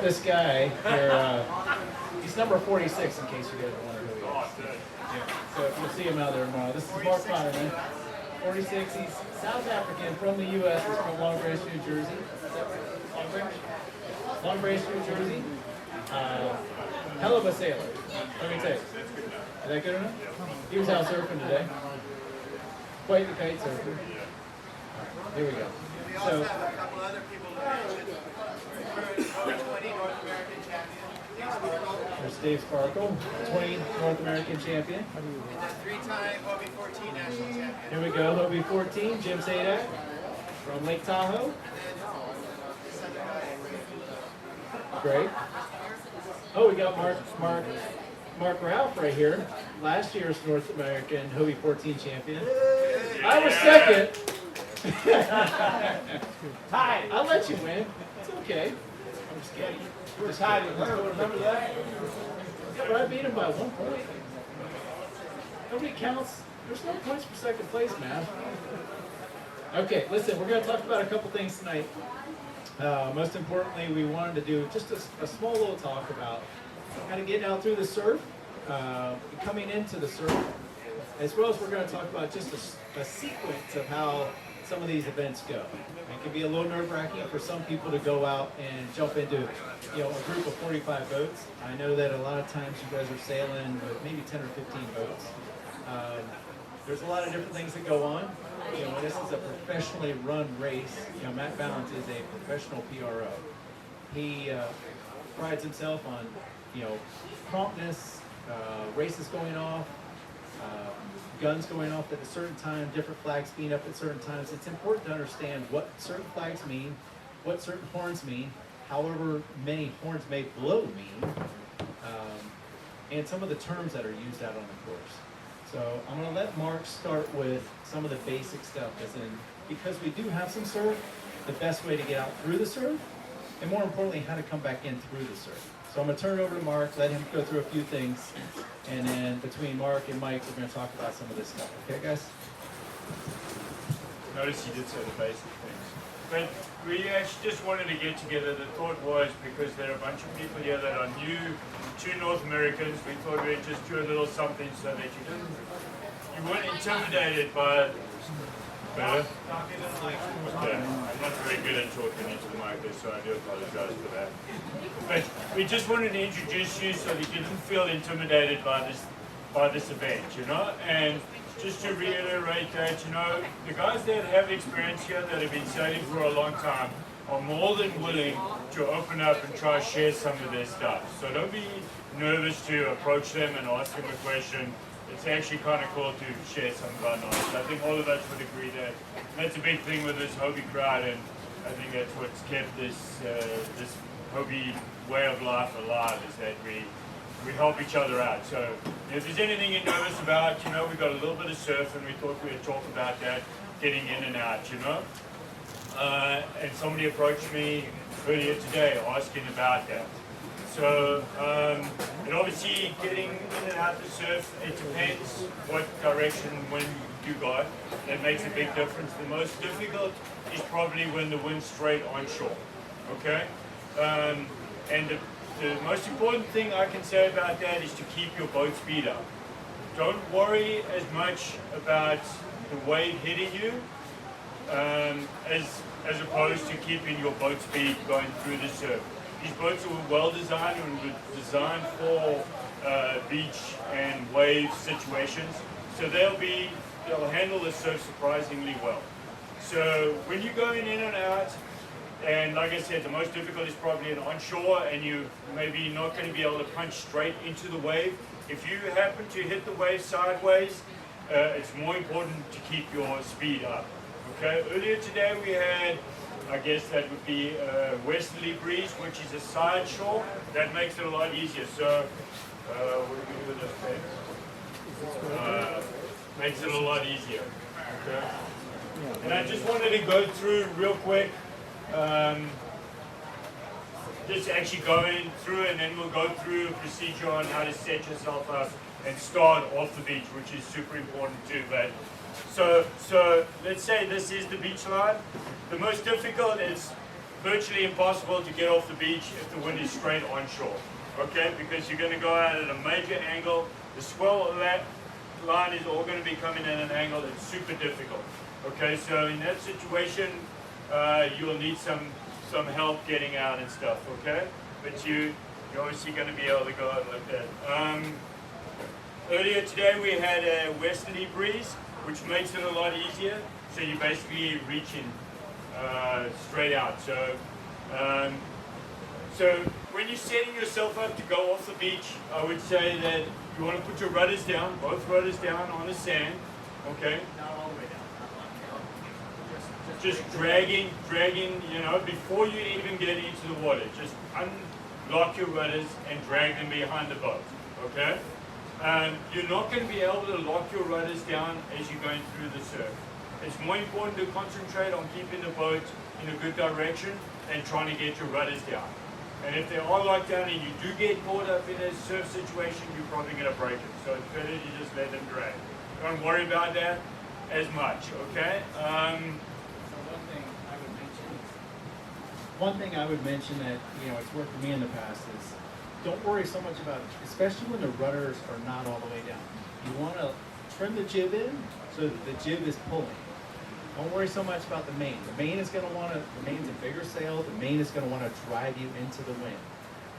got this guy here. He's number 46 in case you guys wonder who he is. Yeah. So you'll see him out there tomorrow. This is Mark Modderman, 46. He's South African from the U.S. He's from Long Branch, New Jersey. Long Branch? Long Branch, New Jersey. Hell of a sailor. Let me tell you. Is that good enough? He was out surfing today. Quite the kite surfer. All right, here we go. We also have a couple other people to mention. We're 20 North American champion. There's Dave Sparkle, 20 North American champion. And the 3-time Hobie 14 national champion. Here we go, Hobie 14, Jim Sadak from Lake Tahoe. Great. Oh, we got Mark Ralph right here. Last year's North American Hobie 14 champion. I was second. Tied. I'll let you win. It's okay. I'm just kidding. We're tied. Remember that? Yeah, but I beat him by 1 point. Nobody counts. There's no points for second place, man. Okay, listen, we're going to talk about a couple things tonight. Most importantly, we wanted to do just a small little talk about kind of getting out through the surf, coming into the surf, as well as we're going to talk about just a sequence of how some of these events go. It can be a little nerve-wracking for some people to go out and jump into, a group of 45 boats. I know that a lot of times you guys are sailing with maybe 10 or 15 boats. There's a lot of different things that go on. This is a professionally run race. Matt Balance is a professional PRO. He prides himself on, promptness, races going off, guns going off at a certain time, different flags being up at certain times. It's important to understand what certain flags mean, what certain horns mean, however many horns may blow mean, and some of the terms that are used out on the course. So I'm going to let Mark start with some of the basic stuff, because we do have some surf, the best way to get out through the surf, and more importantly, how to come back in through the surf. So I'm going to turn it over to Mark, let him go through a few things, and then between Mark and Mike, we're going to talk about some of this stuff. Okay, guys? Notice you did say the basic things. But we actually just wanted to get together. The thought was, because there are a bunch of people here that are new to North Americans, we thought we'd just do a little something so that you weren't intimidated by better. Okay. I'm not very good at talking into the mic, so I do apologize for that. But we just wanted to introduce you so that you didn't feel intimidated by this event, And just to reiterate that, the guys that have experience here that have been sailing for a long time are more than willing to open up and try to share some of their stuff. So don't be nervous to approach them and ask them a question. It's actually kind of cool to share some of our knowledge. I think all of us would agree that that's a big thing with this Hobie crowd, and I think that's what's kept this Hobie way of life alive, is that we help each other out. So if there's anything you're nervous about, we've got a little bit of surf, and we thought we'd talk about that, getting in and out, and somebody approached me earlier today asking about that. So, and obviously getting in and out the surf, it depends what direction when you go. That makes a big difference. The most difficult is probably when the wind's straight onshore, okay? And the most important thing I can say about that is to keep your boat speed up. Don't worry as much about the wave hitting you as opposed to keeping your boat speed going through the surf. These boats are well designed and were designed for beach and wave situations, so they'll handle the surf surprisingly well. So when you're going in and out, and like I said, the most difficult is probably an onshore, and you maybe not going to be able to punch straight into the wave. If you happen to hit the wave sideways, it's more important to keep your speed up. Okay. Earlier today we had, I guess that would be a westerly breeze, which is a side shore. That makes it a lot easier. So, what do we do with this thing? Makes it a lot easier. Okay. And I just wanted to go through real quick. Just actually going through, and then we'll go through a procedure on how to set yourself up and start off the beach, which is super important too. But so let's say this is the beach line. The most difficult is virtually impossible to get off the beach if the wind is straight onshore, okay? Because you're going to go out at a major angle. The swell line is all going to be coming at an angle that's super difficult, okay? So in that situation, you'll need some help getting out and stuff, okay? But you're obviously going to be able to go out like that. Earlier today we had a westerly breeze, which makes it a lot easier. So you're basically reaching straight out. So when you're setting yourself up to go off the beach, I would say that you want to put your rudders down, both rudders down on the sand, okay? Not all the way down. Just dragging, you know, before you even get into the water. Just unlock your rudders and drag them behind the boat, okay? You're not going to be able to lock your rudders down as you're going through the surf. It's more important to concentrate on keeping the boat in a good direction and trying to get your rudders down. And if they are locked down and you do get caught up in a surf situation, you're probably going to break it. So it's better to just let them drag. Don't worry about that as much, okay? So one thing I would mention that, you know, it's worked for me in the past is don't worry so much about it, especially when the rudders are not all the way down. You want to trim the jib in so that the jib is pulling. Don't worry so much about the main. The main is going to want to, the main's a bigger sail, the main is going to want to drive you into the wind.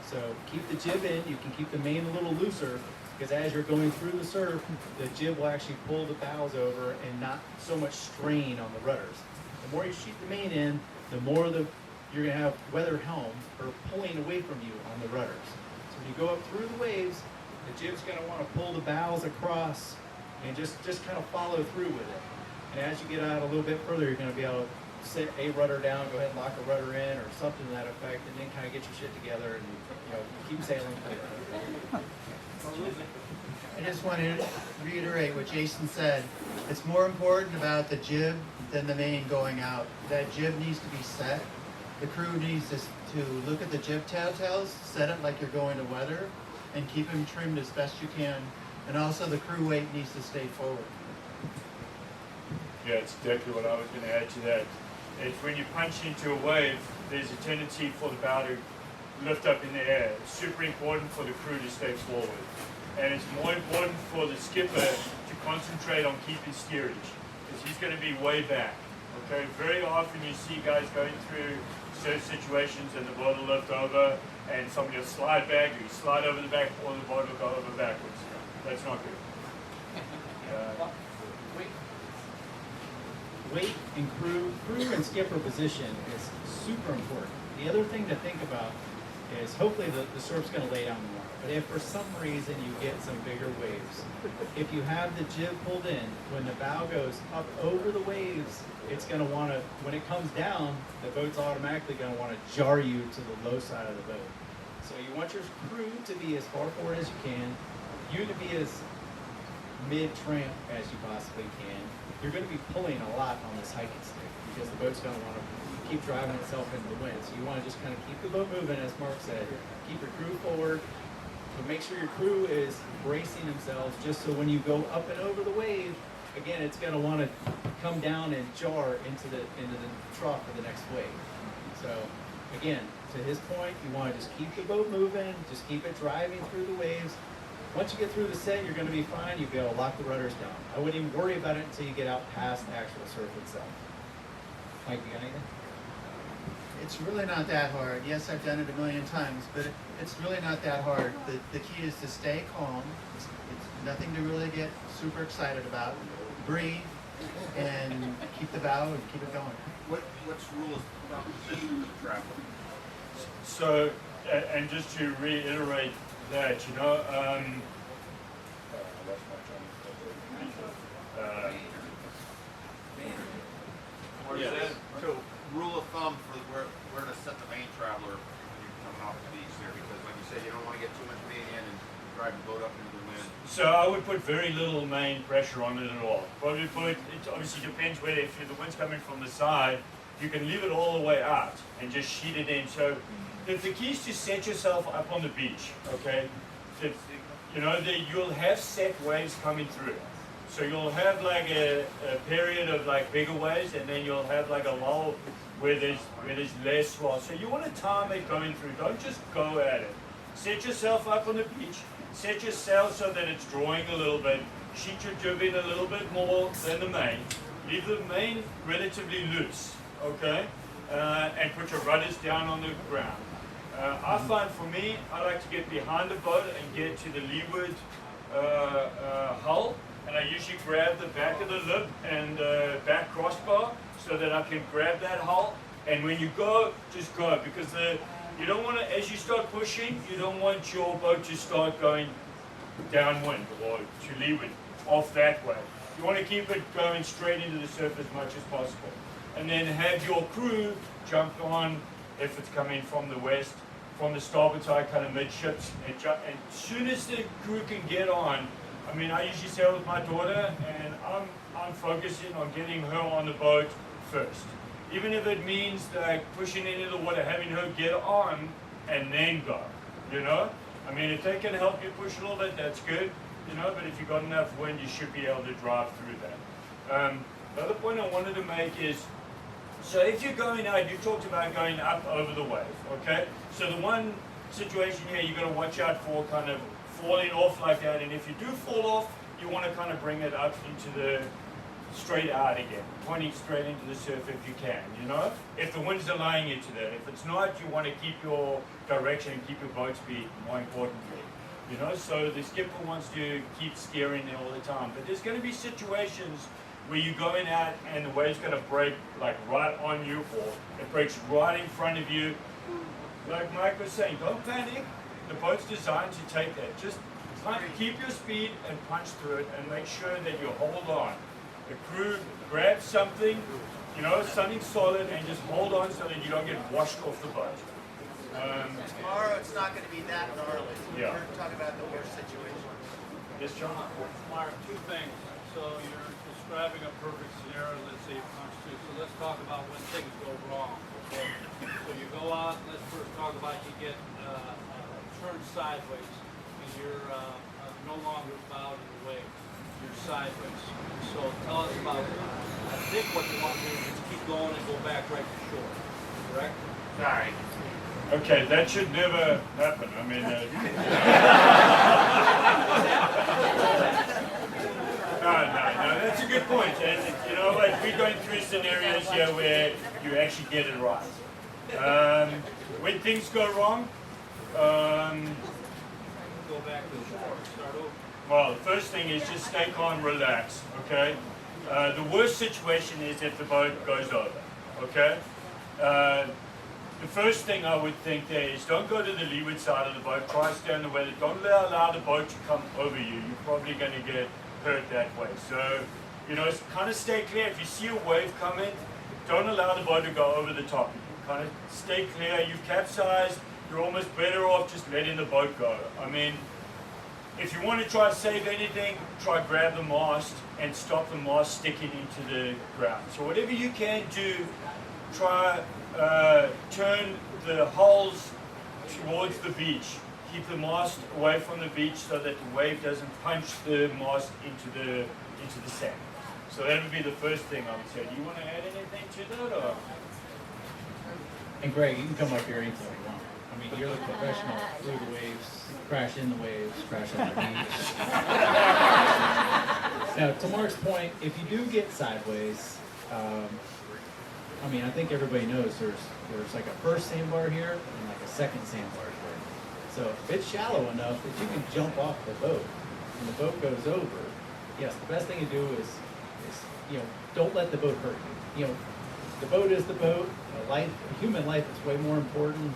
So keep the jib in, you can keep the main a little looser, because as you're going through the surf, the jib will actually pull the bows over and not so much strain on the rudders. The more you shoot the main in, the more you're going to have weather helm or pulling away from you on the rudders. So when you go up through the waves, the jib's going to want to pull the bows across and just kind of follow through with it. And as you get out a little bit further, you're going to be able to set a rudder down, go ahead and lock a rudder in or something to that effect, and then kind of get your shit together and, you know, keep sailing. I just want to reiterate what Jason said. It's more important about the jib than the main going out. That jib needs to be set. The crew needs to look at the jib tails, set it like you're going to weather, and keep them trimmed as best you can. And also the crew weight needs to stay forward. Yeah, it's exactly what I was going to add to that. It's when you punch into a wave, there's a tendency for the bow to lift up in the air. It's super important for the crew to stay forward. And it's more important for the skipper to concentrate on keeping steerage, because he's going to be way back. Okay, very often you see guys going through surf situations and the boat will lift over and somebody will slide back, or you slide over the back, or the boat will go over backwards. That's not good. Weight and crew and skipper position is super important. The other thing to think about is hopefully the surf's going to lay down the water. But if for some reason you get some bigger waves, if you have the jib pulled in, when the bow goes up over the waves, it's going to want to, when it comes down, the boat's automatically going to want to jar you to the low side of the boat. So you want your crew to be as far forward as you can, you to be as mid-tramp as you possibly can. You're going to be pulling a lot on this hiking stick because the boat's going to want to keep driving itself into the wind. So you want to just kind of keep the boat moving, as Mark said. Keep your crew forward, but make sure your crew is bracing themselves just so when you go up and over the wave, again, it's going to want to come down and jar into the trough of the next wave. So again, to his point, you want to just keep the boat moving, just keep it driving through the waves. Once you get through the set, you're going to be fine. You'll be able to lock the rudders down. I wouldn't even worry about it until you get out past the actual surf itself. Mike, you got anything? It's really not that hard. Yes, I've done it a million times, but it's really not that hard. The key is to stay calm. It's nothing to really get super excited about. Breathe and keep the bow and keep it going. What's rule of travel? So, and just to reiterate that, you know, So, rule of thumb for where to set the main traveler when you're coming off the beach there, because like you said, you don't want to get too much main in and drive the boat up into the wind. So I would put very little main pressure on it at all. Probably it obviously depends whether if the wind's coming from the side, you can leave it all the way out and just sheet it in. So the key is to set yourself up on the beach, okay? You know, you'll have set waves coming through. So you'll have like a period of like bigger waves, and then you'll have like a lull where there's less swell. So you want to time it going through. Don't just go at it. Set yourself up on the beach. Set your sail so that it's drawing a little bit. Sheet your jib in a little bit more than the main. Leave the main relatively loose, okay? And put your rudders down on the ground. I find for me, I like to get behind the boat and get to the leeward hull, and I usually grab the back of the lip and back crossbar so that I can grab that hull. And when you go, just go, because you don't want to, as you start pushing, you don't want your boat to start going downwind or to leeward off that way. You want to keep it going straight into the surf as much as possible. And then have your crew jump on if it's coming from the west, from the starboard side, kind of midships, and as soon as the crew can get on, I mean, I usually sail with my daughter, and I'm focusing on getting her on the boat first. Even if it means like pushing into the water, having her get on, and then go, you know? I mean, if they can help you push a little bit, that's good, you know, but if you've got enough wind, you should be able to drive through that. The other point I wanted to make is, so if you're going out, you talked about going up over the wave, okay? So the one situation here you've got to watch out for kind of falling off like that, and if you do fall off, you want to kind of bring it up into the straight out again, pointing straight into the surf if you can, you know? If the wind's allowing you to that. If it's not, you want to keep your direction and keep your boat speed, more importantly, you know? So the skipper wants to keep steering there all the time, but there's going to be situations where you're going out and the wave's going to break like right on you, or it breaks right in front of you. Like Mike was saying, don't panic. The boat's designed to take that. Just keep your speed and punch through it, and make sure that you hold on. The crew grab something, you know, something solid, and just hold on so that you don't get washed off the boat. Tomorrow it's not going to be that gnarly. Yeah. We're talking about the worst situation. Yes, John? Mark, two things. So you're describing a perfect scenario, let's say you punch through. So let's talk about when things go wrong. So you go out, let's first talk about you get turned sideways, and you're no longer bowed in the waves. You're sideways. So tell us about, I think what you want to do is just keep going and go back right to shore, correct? Sorry. Okay, that should never happen. I mean, no, that's a good point. And, you know, like we're going through scenarios here where you actually get it right. When things go wrong, Go back to shore, start over. well, the first thing is just stay calm, relax, okay? The worst situation is if the boat goes over, okay? The first thing I would think there is don't go to the leeward side of the boat, try to stay on the weather, don't allow the boat to come over you. You're probably going to get hurt that way. So, you know, kind of stay clear. If you see a wave coming, don't allow the boat to go over the top. Kind of stay clear. You've capsized, you're almost better off just letting the boat go. I mean, if you want to try to save anything, try grab the mast and stop the mast sticking into the ground. So whatever you can do, try turn the hulls towards the beach. Keep the mast away from the beach so that the wave doesn't punch the mast into the sand. So that would be the first thing I would say. Do you want to add anything to that, or? And Greg, you can come up here anytime you want. I mean, you're the professional through the waves, crash in the waves, crash on the beach. Now, to Mark's point, if you do get sideways, I mean, I think everybody knows there's like a first sandbar here and like a second sandbar here. So if it's shallow enough that you can jump off the boat and the boat goes over, yes, the best thing to do is you know, don't let the boat hurt you. You know, the boat is the boat. Human life is way more important.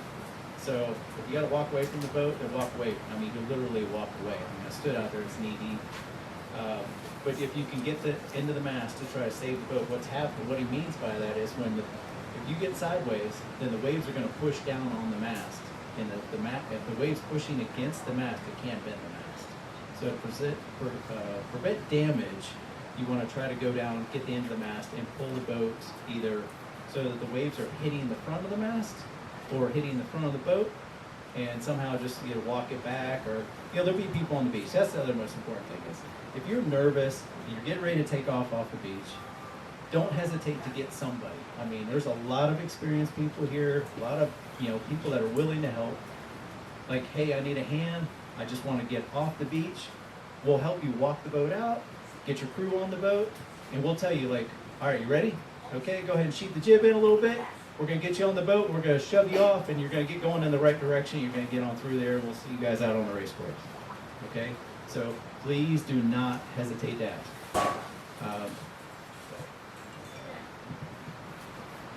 So if you got to walk away from the boat, then walk away. I mean, you literally walk away. I mean, I stood out there, it's knee deep. But if you can get the end of the mast to try to save the boat, what's happening? What he means by that is if you get sideways, then the waves are going to push down on the mast, and if the waves pushing against the mast, it can't bend the mast. So to prevent damage, you want to try to go down, get the end of the mast, and pull the boat either so that the waves are hitting the front of the mast or hitting the front of the boat, and somehow just walk it back, or there'll be people on the beach. That's the other most important thing is if you're nervous and you're getting ready to take off the beach, don't hesitate to get somebody. I mean, there's a lot of experienced people here, a lot of people that are willing to help. Like, hey, I need a hand. I just want to get off the beach. We'll help you walk the boat out, get your crew on the boat, and we'll tell you, like, all right, you ready? Okay, go ahead and sheet the jib in a little bit. We're going to get you on the boat, and we're going to shove you off, and you're going to get going in the right direction. You're going to get on through there, and we'll see you guys out on the race course. Okay? So please do not hesitate to ask.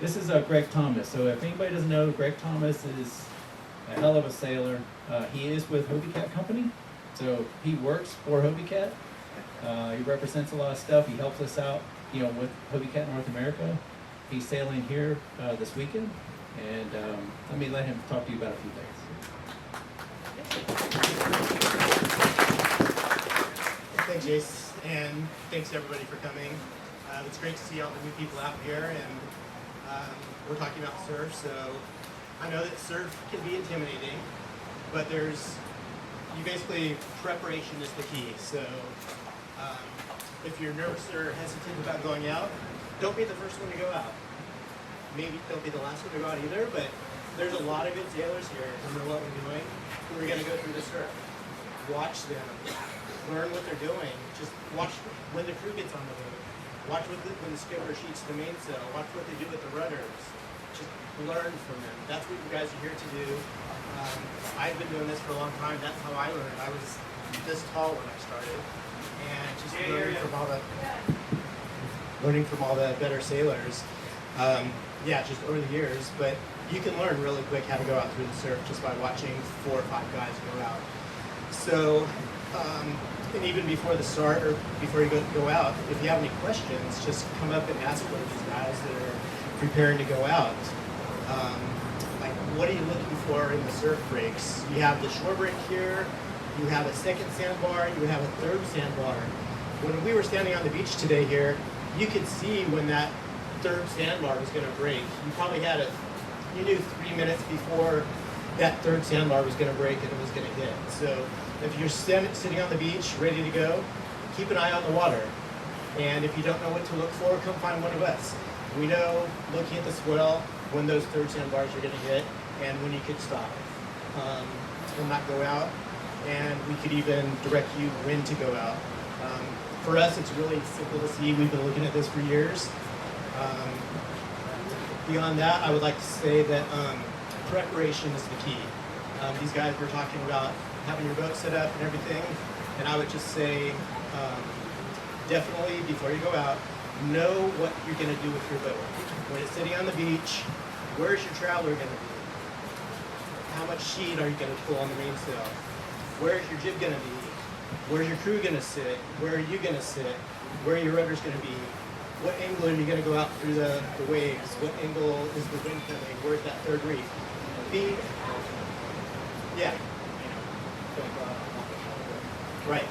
This is Greg Thomas. So if anybody doesn't know, Greg Thomas is a hell of a sailor. He is with Hobie Cat Company. So he works for Hobie Cat. He represents a lot of stuff. He helps us out, with Hobie Cat North America. He's sailing here this weekend, and let me let him talk to you about a few things. Thanks, Jace, and thanks to everybody for coming. It's great to see all the new people out here, and we're talking about surf, so I know that surf can be intimidating, but preparation is the key. So if you're nervous or hesitant about going out, don't be the first one to go out. Maybe don't be the last one to go out either, but there's a lot of good sailors here who know what we're doing, who are going to go through the surf. Watch them. Learn what they're doing. Just watch when the crew gets on the boat. Watch when the skipper sheets the mainsail. Watch what they do with the rudders. Just learn from them. That's what you guys are here to do. I've been doing this for a long time. That's how I learned. I was this tall when I started. And just learning from all the better sailors. Just over the years. But you can learn really quick how to go out through the surf just by watching 4 or 5 guys go out. So, and even before the start or before you go out, if you have any questions, just come up and ask one of these guys that are preparing to go out. Like, what are you looking for in the surf breaks? You have the shore break here, you have a second sandbar, you have a third sandbar. When we were standing on the beach today here, you could see when that third sandbar was going to break. You probably you knew 3 minutes before that third sandbar was going to break and it was going to hit. So if you're sitting on the beach, ready to go, keep an eye on the water. And if you don't know what to look for, come find one of us. We know, looking at the swell, when those third sandbars are going to hit and when you could stop and not go out. And we could even direct you when to go out. For us, it's really simple to see. We've been looking at this for years. Beyond that, I would like to say that preparation is the key. These guys were talking about having your boat set up and everything, and I would just say, definitely before you go out, know what you're going to do with your boat. When it's sitting on the beach, where's your traveler going to be? How much sheet are you going to pull on the mainsail? Where's your jib going to be? Where's your crew going to sit? Where are you going to sit? Where are your rudders going to be? What angle are you going to go out through the waves? What angle is the wind coming? Where's that third reef? Right.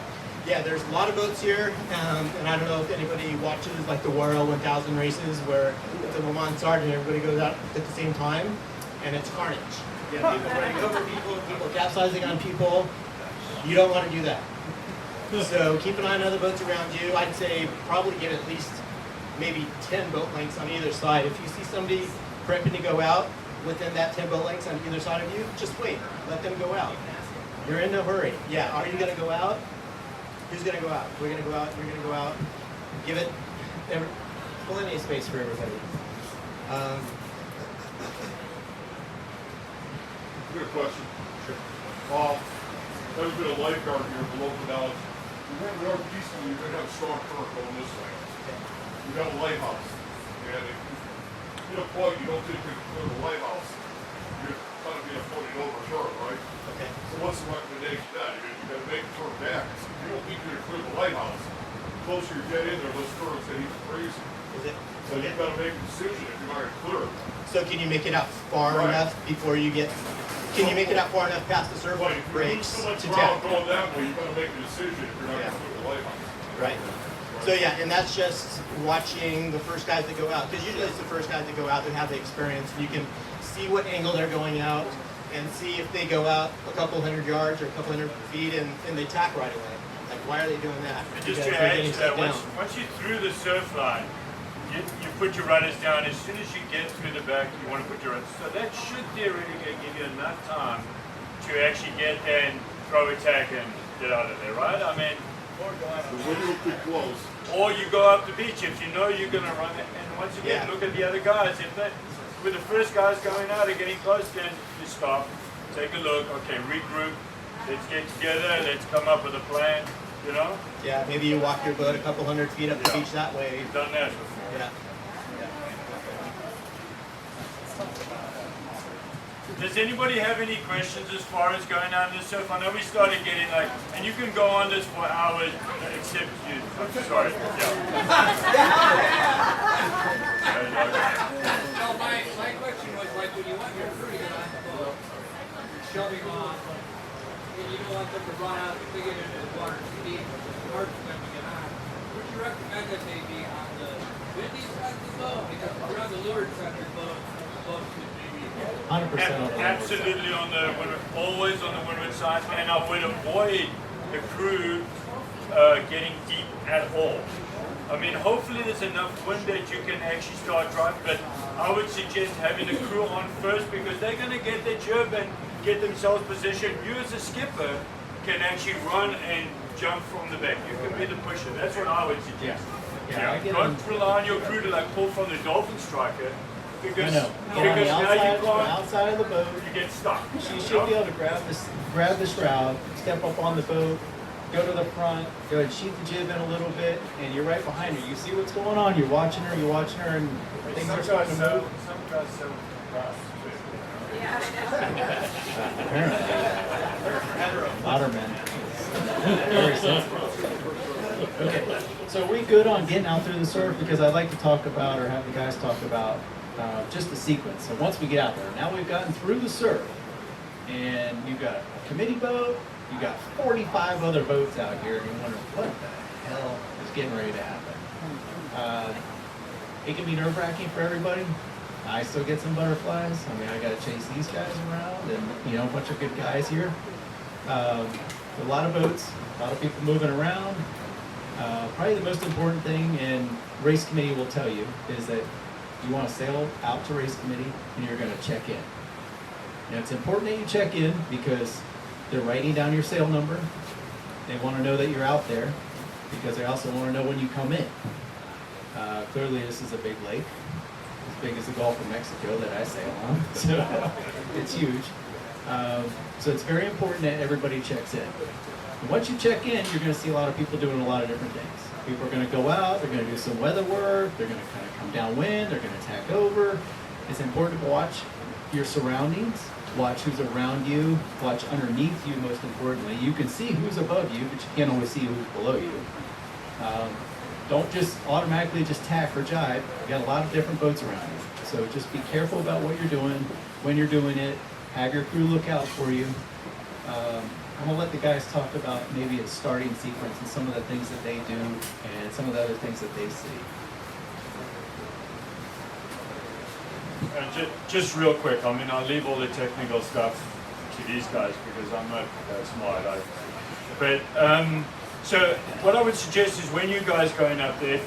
Yeah, there's a lot of boats here, and I don't know if anybody watches like the Warrell 1000 races where the Le Mans Sergeant, everybody goes out at the same time, and it's carnage. Yeah, people running over people capsizing on people. You don't want to do that. So keep an eye on other boats around you. I'd say probably get at least maybe 10 boat lengths on either side. If you see somebody prepping to go out within that 10 boat lengths on either side of you, just wait. Let them go out. You're in no hurry. Yeah, are you going to go out? Who's going to go out? We're going to go out. You're going to go out. Give it plenty of space for everybody. Good question. Sure. There's been a lifeguard here for local knowledge. You went northeast and you're going to have a strong current going this way. You got a lighthouse. And if you get a plug, you don't think you can clear the lighthouse. You're kind of being floating over a turn, right? Okay. So what's the recommendation then? You're going to make the turn back. You don't think you're going to clear the lighthouse. The closer you get in there, those currents get even crazy. So you've got to make a decision if you're not going to clear it. So can you make it out far enough before you get... Can you make it out far enough past the surf breaks to tap? Going that way, you've got to make a decision if you're not going to clear the lighthouse. Right. So yeah, and that's just watching the first guys that go out. Because usually it's the first guys that go out that have the experience. And you can see what angle they're going out. and see if they go out a couple hundred yards or a couple hundred feet and they tack right away. Like, why are they doing that? And just Because to they're add getting to that, set down. once you're through the surf line, you put your runners down. As soon as you get through the back, you want to put your runners. So that should theoretically give you enough time to actually get there and throw a tack and get out of there, right? I mean, The window could close. or you go up the beach if you know you're going to run it. And once again, Yeah. look at the other guys. If they, with the first guys going out or getting close, then you stop, take a look, okay, regroup, let's get together, let's come up with a plan, you know? Yeah, maybe you walk your boat a couple hundred feet up the Yeah. beach that way. We've done that before. Yeah. Does anybody have any questions as far as going down this surf? I know we started getting like, and you can go on this for hours, except you. I'm sorry. Yeah. So my question was like when you want your crew to get on the boat, shoving off, and you don't want them to run out to get into the water too deep, it's hard for them to get on. Would you recommend that they be on the windy side of the boat? Because if you're on the leeward side of the boat should maybe 100% Absolutely on the windward, always on the windward side, and I would avoid the crew getting deep at all. I mean, hopefully there's enough wind that you can actually start driving, but I would suggest having the crew on first because they're going to get their jib and get themselves positioned. You as a skipper can actually run and jump from the back. You can be the pusher. That's what I would suggest. Yeah, I get Don't them. rely on your crew to like pull from the dolphin striker because, No, get on the because now you can't, outside of the boat. you get stuck. She you should know? be able to grab the shroud, step up on the boat, go to the front, go ahead, sheath the jib in a little bit, and you're right behind her. You see what's going on. You're watching her, and things are starting to move. Some guys so fast. Modderman. Very sensitive. Okay, so are we good on getting out through the surf? Because I'd like to talk about, or have the guys talk about, just the sequence. So once we get out there, now we've gotten through the surf, and you've got a committee boat, you got 45 other boats out here, and you're wondering, what the hell is getting ready to happen? It can be nerve-wracking for everybody. I still get some butterflies. I mean, I got to chase these guys around, and a bunch of good guys here. A lot of boats, a lot of people moving around. Probably the most important thing, and race committee will tell you, is that you want to sail out to race committee, and you're going to check in. Now, it's important that you check in because they're writing down your sail number. They want to know that you're out there because they also want to know when you come in. Clearly, this is a big lake, as big as the Gulf of Mexico that I sail on, so it's huge. So it's very important that everybody checks in. And once you check in, you're going to see a lot of people doing a lot of different things. People are going to go out, they're going to do some weather work, they're going to kind of come downwind, they're going to tack over. It's important to watch your surroundings, watch who's around you, watch underneath you most importantly. You can see who's above you, but you can't always see who's below you. Don't just automatically just tack or jibe. You got a lot of different boats around you. So just be careful about what you're doing, when you're doing it. Have your crew look out for you. I'm gonna let the guys talk about maybe a starting sequence and some of the things that they do and some of the other things that they see. Just real quick, I mean, I'll leave all the technical stuff to these guys because I'm not that smart. So what I would suggest is when you guys going up there,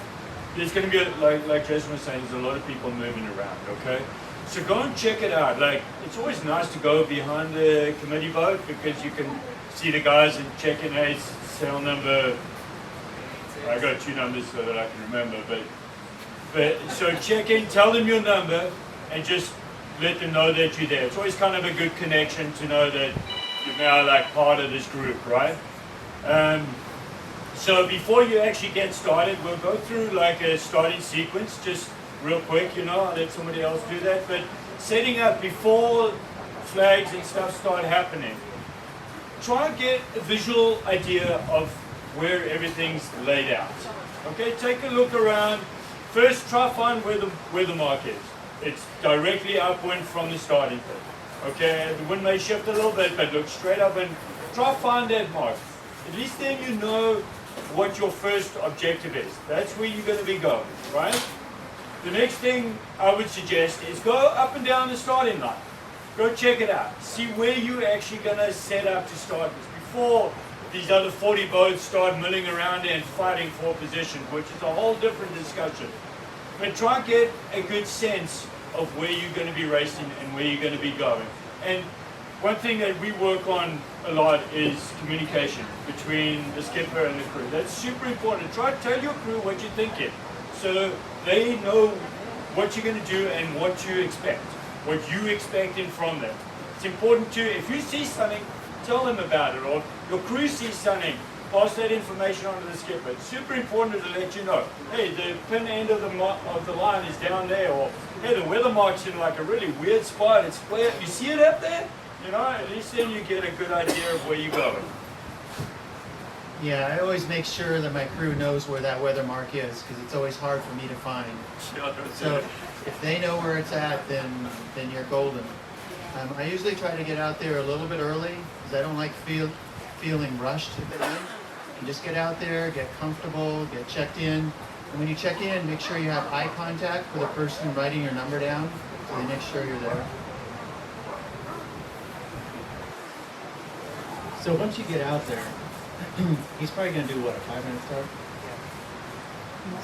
there's going to be, like Jason was saying, there's a lot of people moving around, okay? So go and check it out. Like, it's always nice to go behind the committee boat because you can see the guys and check in, hey, sail number, I got 2 numbers so that I can remember, but so check in, tell them your number, and just let them know that you're there. It's always kind of a good connection to know that you're now like part of this group, right? So before you actually get started, we'll go through like a starting sequence, just real quick, I'll let somebody else do that. But setting up before flags and stuff start happening, try and get a visual idea of where everything's laid out. Okay, take a look around. First, try to find where the mark is. It's directly upwind from the starting pit. Okay, the wind may shift a little bit, but look straight up and try to find that mark. At least then you know what your first objective is. That's where you're going to be going, right? The next thing I would suggest is go up and down the starting line. Go check it out. See where you're actually going to set up to start this before these other 40 boats start milling around and fighting for position, which is a whole different discussion. But try and get a good sense of where you're going to be racing and where you're going to be going. And one thing that we work on a lot is communication between the skipper and the crew. That's super important. Try to tell your crew what you're thinking so they know what you're going to do and what you expect in from them. It's important to, if you see something, tell them about it, or your crew sees something, pass that information on to the skipper. It's super important to let you know, hey, the pin end of the line is down there, or hey, the weather mark's in like a really weird spot. It's where you see it up there. You know, at least then you get a good idea of where you're going. Yeah, I always make sure that my crew knows where that weather mark is, because it's always hard for me to find. So if they know where it's at, then you're golden. I usually try to get out there a little bit early, because I don't like feeling rushed to get in. You just get out there, get comfortable, get checked in. And when you check in, make sure you have eye contact with the person writing your number down, so they make sure you're there. So once you get out there, he's probably going to do what, a 5-minute start?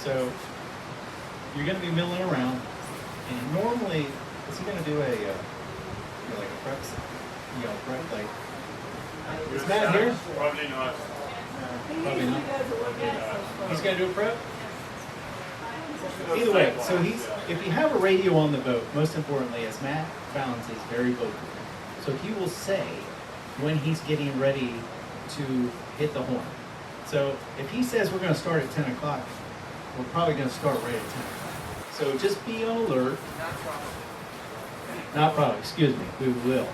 So you're going to be milling around, and normally, is he going to do a like a prep, prep like? Is Matt here? Probably not. Probably not. He's going to do a prep. Either way, so if you have a radio on the boat, most importantly, as Matt Balance is very vocal, so he will say when he's getting ready to hit the horn. So if he says we're going to start at 10 o'clock, we're probably going to start right at 10 o'clock. So just be on alert. Not probably, excuse me, we will.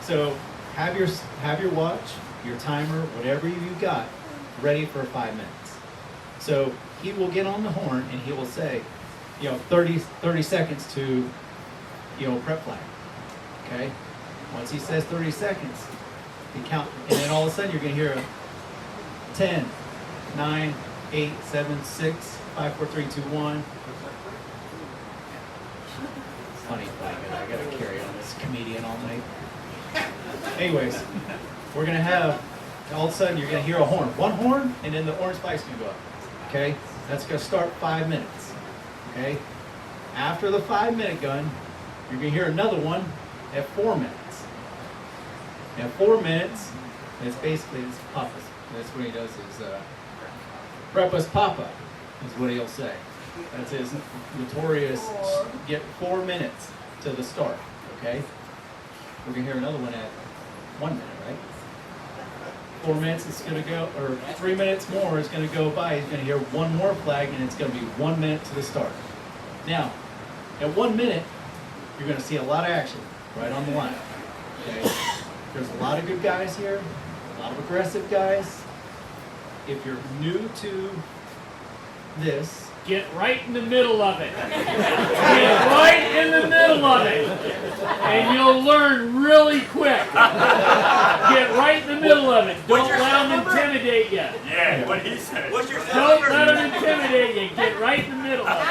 So have your watch, your timer, whatever you've got, ready for 5 minutes. So he will get on the horn and he will say, 30 seconds to, prep flag. Okay? Once he says 30 seconds, you count, and then all of a sudden you're going to hear a 10, 9, 8, 7, 6, 5, 4, 3, 2, 1. It's funny, I got to carry on this comedian all night. Anyways, we're going to have, all of a sudden you're going to hear a horn. One horn, and then the orange light's going to go up. Okay? That's going to start 5 minutes. Okay? After the 5-minute gun, you're going to hear another one at 4 minutes. At 4 minutes, it's basically, it's Papa's. That's what he does is, prep us Papa, is what he'll say. That's his notorious, get 4 minutes to the start, okay? We're going to hear another one at 1 minute, right? 4 minutes, it's going to go, or 3 minutes more is going to go by. He's going to hear one more flag, and it's going to be 1 minute to the start. Now, at 1 minute, you're going to see a lot of action right on the line, okay? There's a lot of good guys here, a lot of aggressive guys. If you're new to this, Get right in the middle of it. Get right in the middle of it. And you'll learn really quick. Get right in the middle of it. Don't let them intimidate you. Yeah, what he said. What's your Don't let them intimidate you. Get right in the middle of it.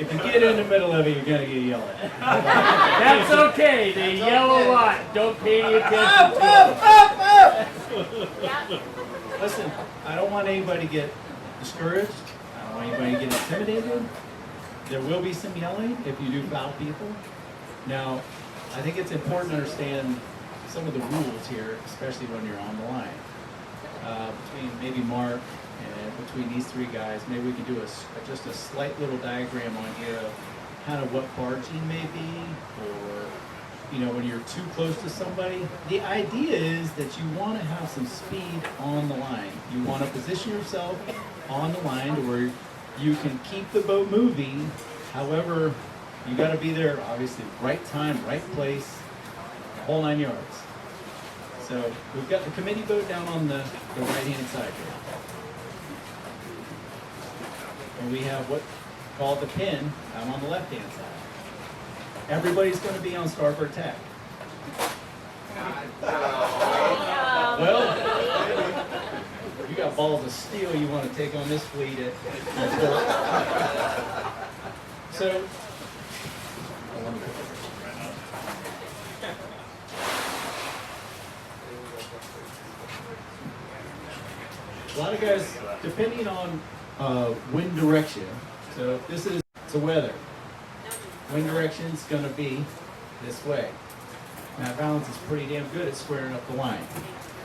if you get in the middle of it, you're going to get yelled at. That's okay. They yell a lot. Don't pay any attention to them. Listen, I don't want anybody to get discouraged. I don't want anybody to get intimidated. There will be some yelling if you do foul people. Now, I think it's important to understand some of the rules here, especially when you're on the line. Between maybe Mark and between these three guys, maybe we could do just a slight little diagram on here of kind of what barging may be, or when you're too close to somebody. The idea is that you want to have some speed on the line. You want to position yourself on the line to where you can keep the boat moving. However, you got to be there, obviously, right time, right place, the whole 9 yards. So we've got the committee boat down on the right-hand side here. And we have what called the pin out on the left-hand side. Everybody's going to be on starboard tack. Well, you got balls of steel you want to take on this fleet. So A lot of guys, depending on wind direction, so if this is the weather, wind direction's going to be this way. Matt Valens is pretty damn good at squaring up the line.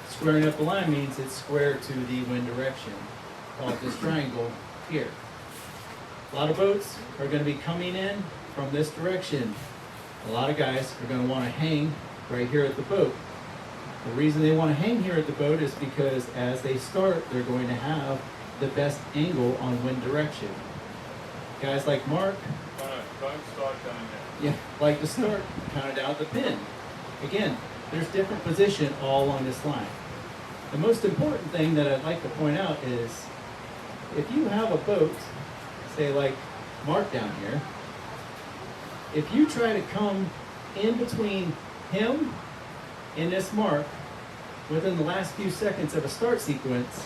Squaring up the line means it's square to the wind direction, called this triangle here. A lot of boats are going to be coming in from this direction. A lot of guys are going to want to hang right here at the boat. The reason they want to hang here at the boat is because as they start, they're going to have the best angle on wind direction. Guys like Mark, Don't start down there. yeah, like to start kind of down at the pin. Again, there's different position all along this line. The most important thing that I'd like to point out is if you have a boat, say like Mark down here, if you try to come in between him and this mark within the last few seconds of a start sequence,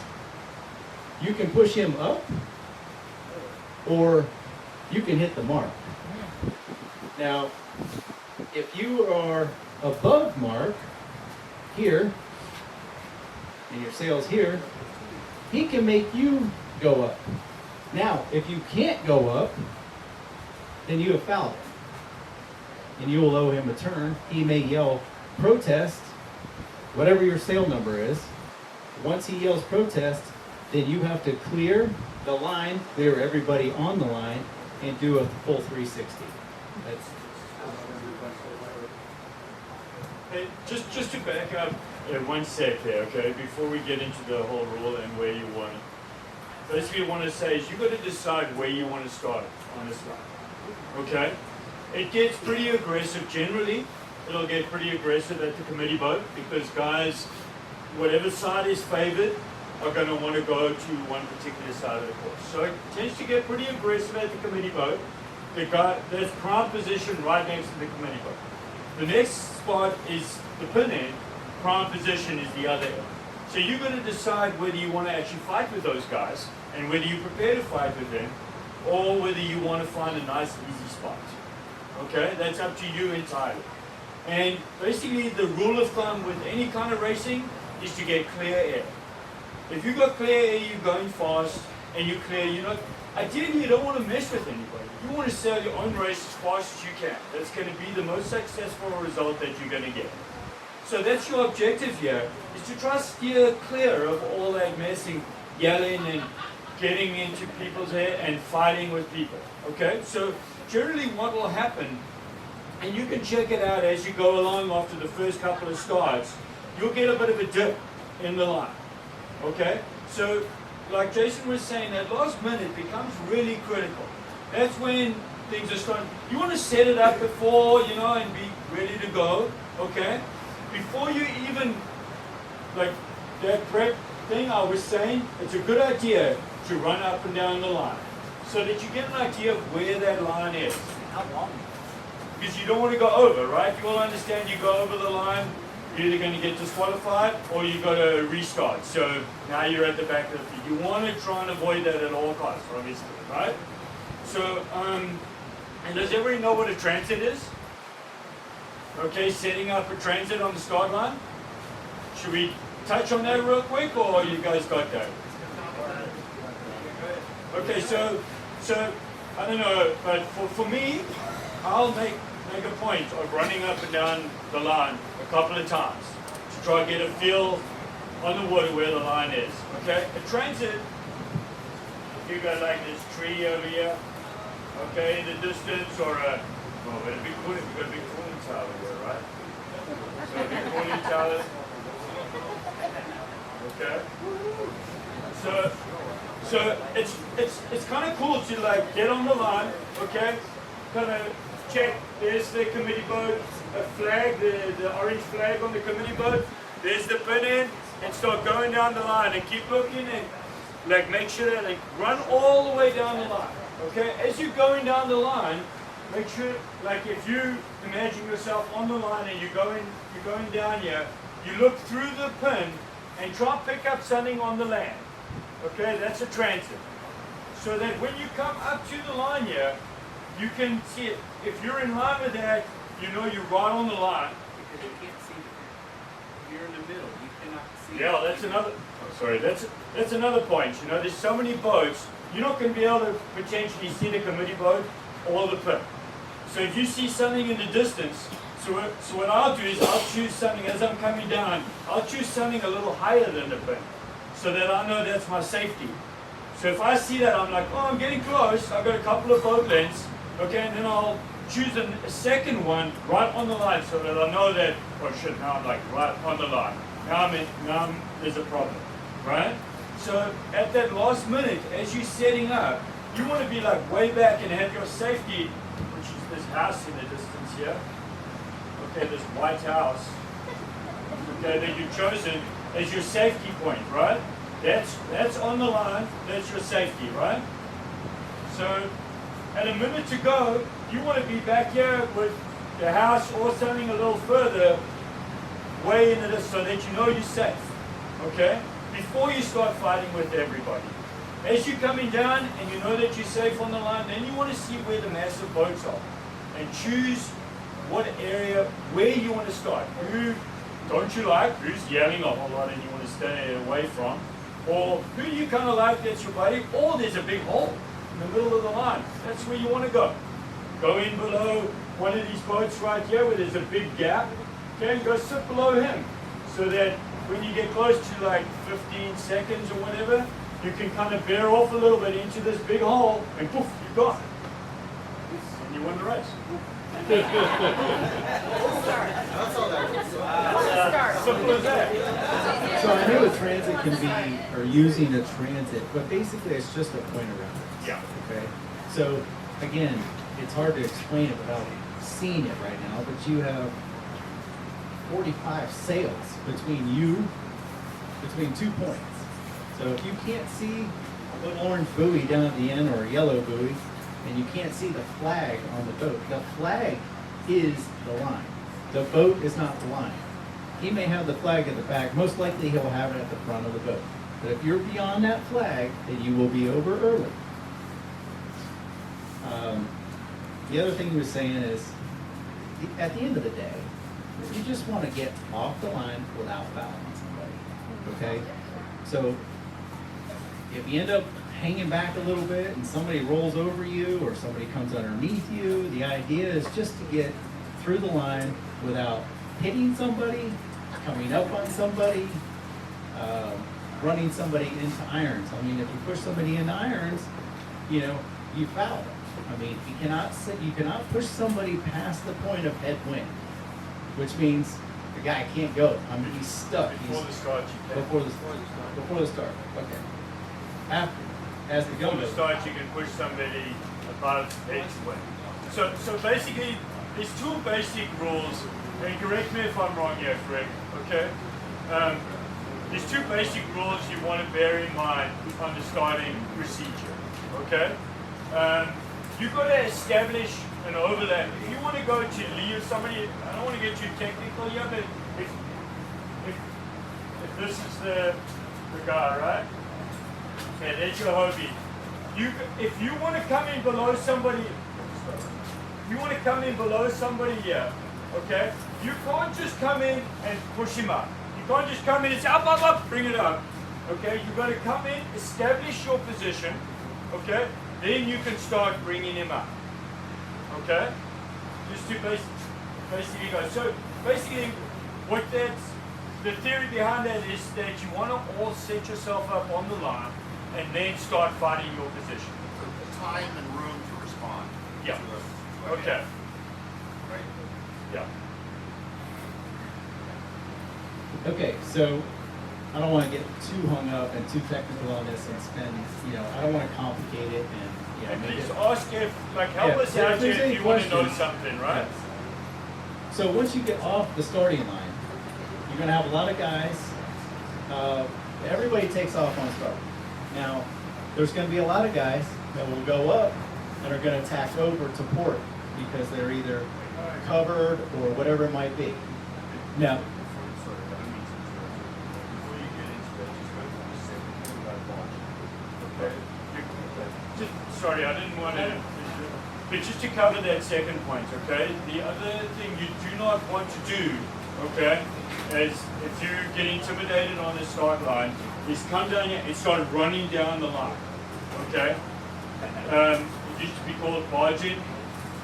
you can push him up or you can hit the mark. Now, if you are above mark here and your sail's here, he can make you go up. Now, if you can't go up, then you have fouled him. And you will owe him a turn. He may yell protest, whatever your sail number is. Once he yells protest, then you have to clear the line, clear everybody on the line, and do a full 360. That's Hey, just to back up one sec there, okay, before we get into the whole rule and where you want it. Basically, what I want to say is you've got to decide where you want to start on this line, okay? It gets pretty aggressive generally. It'll get pretty aggressive at the committee boat because guys, whatever side is favored, are going to want to go to one particular side of the course. So it tends to get pretty aggressive at the committee boat. The guy that's prime position right next to the committee boat. The next spot is the pin end. Prime position is the other end. So you're going to decide whether you want to actually fight with those guys and whether you prepare to fight with them or whether you want to find a nice easy spot. Okay, that's up to you entirely. And basically the rule of thumb with any kind of racing is to get clear air. If you got clear air, you're going fast and you're clear, ideally you don't want to mess with anybody. You want to sail your own race as fast as you can. That's going to be the most successful result that you're going to get. So that's your objective here, is to try to steer clear of all that messing, yelling and getting into people's hair and fighting with people. Okay? So generally what will happen, and you can check it out as you go along after the first couple of starts, you'll get a bit of a dip in the line. Okay? So like Jason was saying, that last minute becomes really critical. That's when things are starting. You want to set it up before, and be ready to go. Okay? Before you even, like that prep thing I was saying, it's a good idea to run up and down the line so that you get an idea of where that line is. How long? Because you don't want to go over, right? You all understand you go over the line, you're either going to get disqualified or you got to restart. So now you're at the back of the field. You want to try and avoid that at all costs, obviously, right? So, and does everybody know what a transit is? Okay, setting up a transit on the start line. Should we touch on that real quick, or you guys got that? Okay, so I don't know, but for me, I'll make a point of running up and down the line a couple of times to try to get a feel on the water where the line is. Okay, a transit, you got like this tree over here, okay, in the distance, or a big cooling, we've got a big cooling tower here, right? So a big cooling tower. Okay. So it's kind of cool to like get on the line, okay? Kind of check. There's the committee boat, a flag, the orange flag on the committee boat. There's the pin end, and start going down the line and keep looking and like make sure that run all the way down the line. Okay? As you're going down the line, make sure, like if you imagine yourself on the line and you're going down here, you look through the pin and try to pick up something on the land. Okay, that's a transit. So that when you come up to the line here, you can see it. If you're in line with that, you know you're right on the line. Because you can't see the current. If you're in the middle, you cannot see. Yeah, that's another. Oh, sorry, that's another point. You know, there's so many boats. You're not going to be able to potentially see the committee boat or the pin. So if you see something in the distance, so what I'll do is I'll choose something as I'm coming down. I'll choose something a little higher than the pin, so that I know that's my safety. So if I see that, I'm like, oh, I'm getting close. I've got a couple of boat lengths. Okay, and then I'll choose a second one right on the line, so that I know that. Oh shit! Now I'm like right on the line. Now there's a problem, right? So at that last minute, as you're setting up, you want to be like way back and have your safety, which is this house in the distance here. Okay, this white house. Okay, that you've chosen as your safety point, right? That's on the line. That's your safety, right? So at a minute to go, you want to be back here with the house or something a little further, way into this, so that you know you're safe. Okay? Before you start fighting with everybody. As you're coming down and you know that you're safe on the line, then you want to see where the massive boats are. And choose what area, where you want to start. Who don't you like? Who's yelling a whole lot and you want to stay away from? Or who you kind of like that's your buddy? Or there's a big hole in the middle of the line. That's where you want to go. Go in below one of these boats right here where there's a big gap. Okay, and go sit below him. So that when you get close to like 15 seconds or whatever, you can kind of bear off a little bit into this big hole and poof, you're gone. And you win the race. Simple as that. So I know a transit can be, or using a transit, but basically it's just a point around it. Yeah. Okay. So again, it's hard to explain it without seeing it right now, but you have 45 sails between two points. So if you can't see a little orange buoy down at the end or a yellow buoy, and you can't see the flag on the boat, the flag is the line. The boat is not the line. He may have the flag at the back. Most likely he'll have it at the front of the boat. But if you're beyond that flag, then you will be over early. The other thing he was saying is, at the end of the day, you just want to get off the line without fouling somebody. Okay? So if you end up hanging back a little bit and somebody rolls over you or somebody comes underneath you, the idea is just to get through the line without hitting somebody, coming up on somebody, running somebody into irons. I mean, if you push somebody into irons, you know, you foul them. I mean, you cannot push somebody past the point of headwind, which means the guy can't go. I mean, he's stuck. Before the start, you can. Before the start. Okay. After, as the Before go the start, you can push somebody about head's way. So basically, there's two basic rules, and correct me if I'm wrong here, Greg, okay? There's two basic rules you want to bear in mind on the starting procedure, okay? You've got to establish an overlap. If you want to go to leave somebody, I don't want to get too technical here, but if this is the guy, right? Okay, there's your Hobie. If you want to come in below somebody, here, okay? You can't just come in and push him up. You can't just come in and say, up, bring it up. Okay, you've got to come in, establish your position, okay? Then you can start bringing him up, okay? Just to basically go. So basically, the theory behind that is that you want to all set yourself up on the line and then start fighting your position. The time and room to respond. Yeah. To Okay. Right? Yeah. Okay, so I don't want to get too hung up and too technical on this and spend, I don't want to complicate it and, make Please it. ask if, help us so out if here there's if any you want to know questions- something, right? Yes. So once you get off the starting line, you're going to have a lot of guys. Everybody takes off on start. Now, there's going to be a lot of guys that will go up and are going to tack over to port because they're either covered or whatever it might be. Now, Before you get into that, just go through the second thing about launch. Okay? Sorry, I didn't want to. But just to cover that second point, okay? The other thing you do not want to do, okay, is if you get intimidated on the start line, is come down here and start running down the line, okay? It used to be called barging,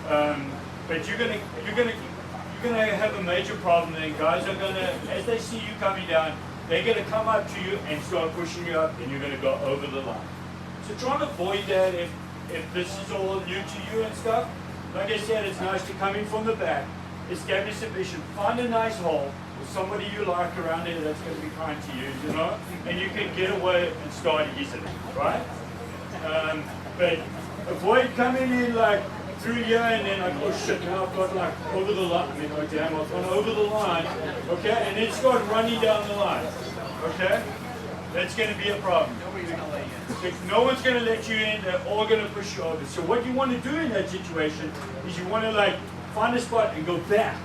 but you're gonna have a major problem. Then guys are gonna, as they see you coming down, they're gonna come up to you and start pushing you up, and you're gonna go over the line. So try and avoid that if this is all new to you and stuff. Like I said, it's nice to come in from the back, establish a vision, find a nice hole with somebody you like around there that's going to be kind to you, you know, and you can get away and start easily, right? But avoid coming in like through here and then like, oh shit, now I've got like over the line. I mean, oh damn, I've gone over the line, okay? And then start running down the line, okay? That's going to be a problem. No one's going to let you in, they're all going to push you over. So what you want to do in that situation is you want to like find a spot and go back.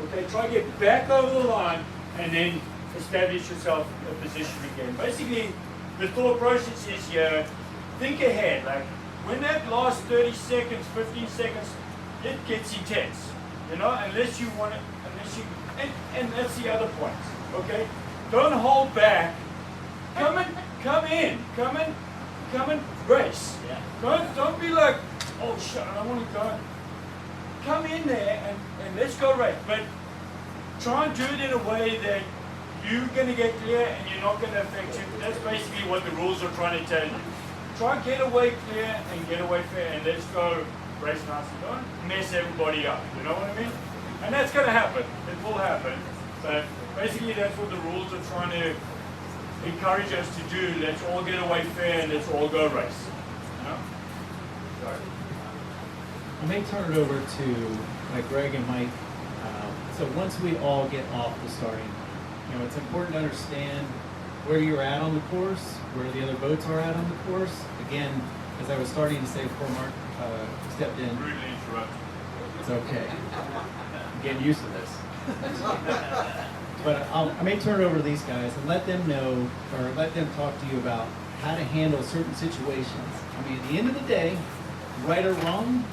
Okay, try to get back over the line and then establish yourself a position again. Basically, the thought process is here, think ahead. Like when that last 30 seconds, 15 seconds, it gets intense. You know, unless you want it, and that's the other point. Okay, don't hold back. Come and race. Yeah. Don't be like, oh shit, I want to go. Come in there and let's go race. But try and do it in a way that you're going to get clear and you're not going to affect you. That's basically what the rules are trying to tell you. Try and get away clear and get away fair and let's go race nicely. Don't mess everybody up. You know what I mean? And that's going to happen. It will happen. But basically that's what the rules are trying to encourage us to do. Let's all get away fair and let's all go race. You know? Sorry. I may turn it over to Greg and Mike. So once we all get off the starting, it's important to understand where you're at on the course, where the other boats are at on the course. Again, as I was starting to say before Mark stepped in. Rudely interrupted. It's okay. I'm getting used to this. But I may turn it over to these guys and let them know, or let them talk to you about how to handle certain situations. I mean, at the end of the day, right or wrong,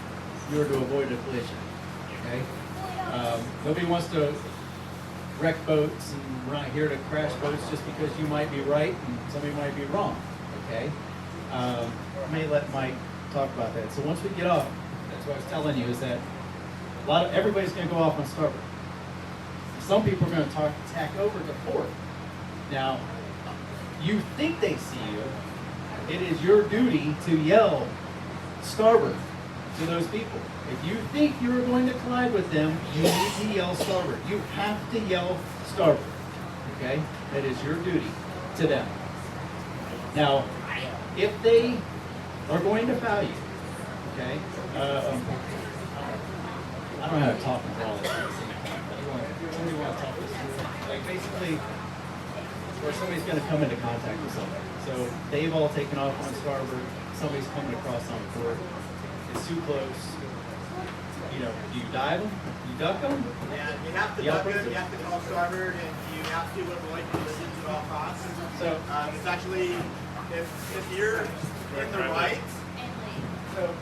you're to avoid a collision. Okay? Nobody wants to wreck boats, and we're not here to crash boats just because you might be right and somebody might be wrong. Okay? I may let Mike talk about that. So once we get off, that's what I was telling you, is that everybody's going to go off on starboard. Some people are going to tack over to port. Now, you think they see you. It is your duty to yell starboard to those people. If you think you're going to collide with them, you need to yell starboard. You have to yell starboard. Okay? That is your duty to them. Now, if they are going to foul you, okay? I don't know how to talk about all this. What do you want to talk this through? Like basically, where somebody's going to come into contact with somebody. So they've all taken off on starboard. Somebody's coming across on port. It's too close. Do you dive them? You duck them? Yeah, you have to duck it, you have to come off starboard, and you have to avoid collisions at all costs. So it's actually, if you're in the right, so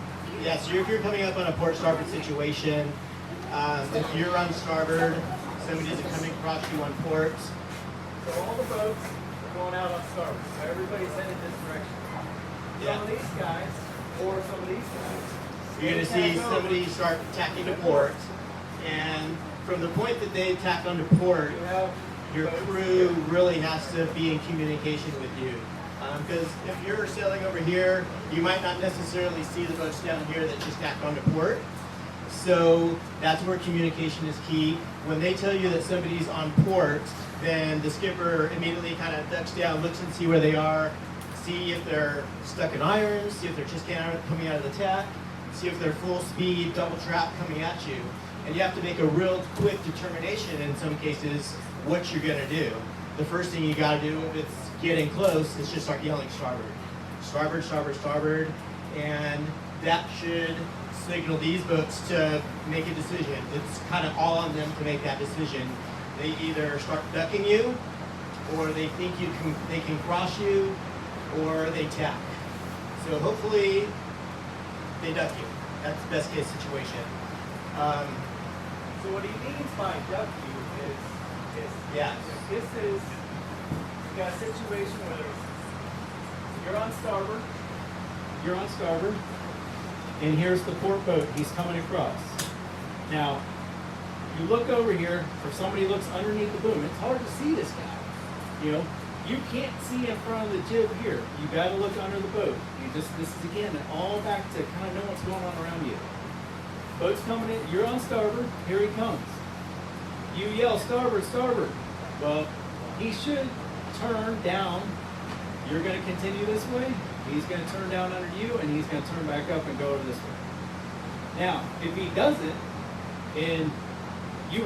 if you're coming up on a port starboard situation, if you're on starboard, somebody's coming across you on port. So all the boats are going out on starboard. So everybody's headed this direction. Some of these guys, or some of these guys, you're going to see somebody start tacking to port, and from the point that they tack onto port, your crew really has to be in communication with you. Because if you're sailing over here, you might not necessarily see the boats down here that just tacked onto port. So that's where communication is key. When they tell you that somebody's on port, then the skipper immediately kind of ducks down, looks and see where they are, see if they're stuck in irons, see if they're just coming out of the tack, see if they're full speed, double trap coming at you. And you have to make a real quick determination in some cases what you're going to do. The first thing you got to do if it's getting close is just start yelling starboard. Starboard, starboard, starboard. And that should signal these boats to make a decision. It's kind of all on them to make that decision. They either start ducking you, or they think they can cross you, or they tack. So hopefully they duck you. That's the best case situation. So what he means by duck view is Yeah. this is, you got a situation where you're on starboard, and here's the port boat, he's coming across. Now, you look over here, or somebody looks underneath the boom, it's hard to see this guy. You know, you can't see in front of the jib here. You gotta look under the boat. This is again, all back to kind of know what's going on around you. Boat's coming in, you're on starboard, here he comes. You yell, starboard, starboard. Well, he should turn down. You're gonna continue this way, he's gonna turn down under you, and he's gonna turn back up and go over this way. Now, if he doesn't, and you're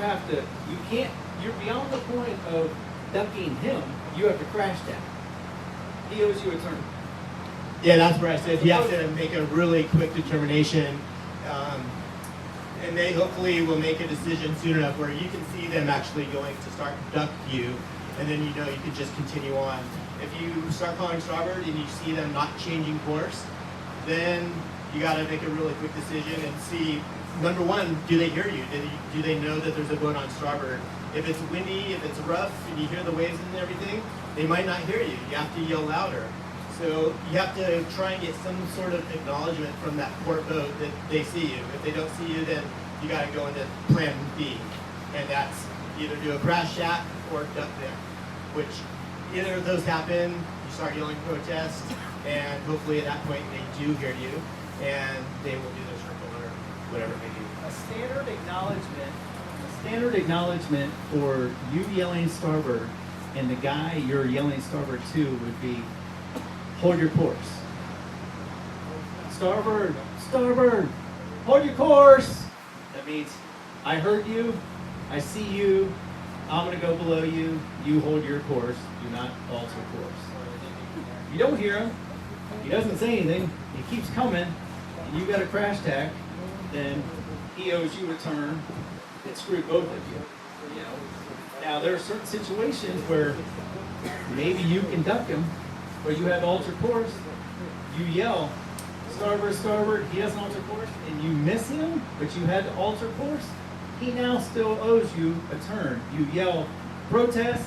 beyond the point of ducking him, you have to crash down. He owes you a turn. Yeah, that's where I said you have to make a really quick determination, and they hopefully will make a decision soon enough where you can see them actually going to start duck you, and then you know you can just continue on. If you start calling starboard and you see them not changing course, then you got to make a really quick decision and see, number one, do they hear you? Do they know that there's a boat on starboard? If it's windy, if it's rough, and you hear the waves and everything, they might not hear you. You have to yell louder. So you have to try and get some sort of acknowledgement from that port boat that they see you. If they don't see you, then you got to go into plan B. And that's either do a crash shack or duck them, which either of those happen, you start yelling protest, and hopefully at that point they do hear you, and they will do their circle or whatever they do. A standard acknowledgement for you yelling starboard and the guy you're yelling starboard to would be, hold your course. Starboard, starboard, hold your course. That means, I heard you, I see you, I'm gonna go below you, you hold your course, do not alter course. If you don't hear him, he doesn't say anything, he keeps coming, and you got a crash tack, then he owes you a turn. It screwed both of you. You know? Now there are certain situations where maybe you can duck him, but you have to alter course. You yell, starboard, starboard, he doesn't alter course, and you miss him, but you had to alter course. He now still owes you a turn. You yell protest,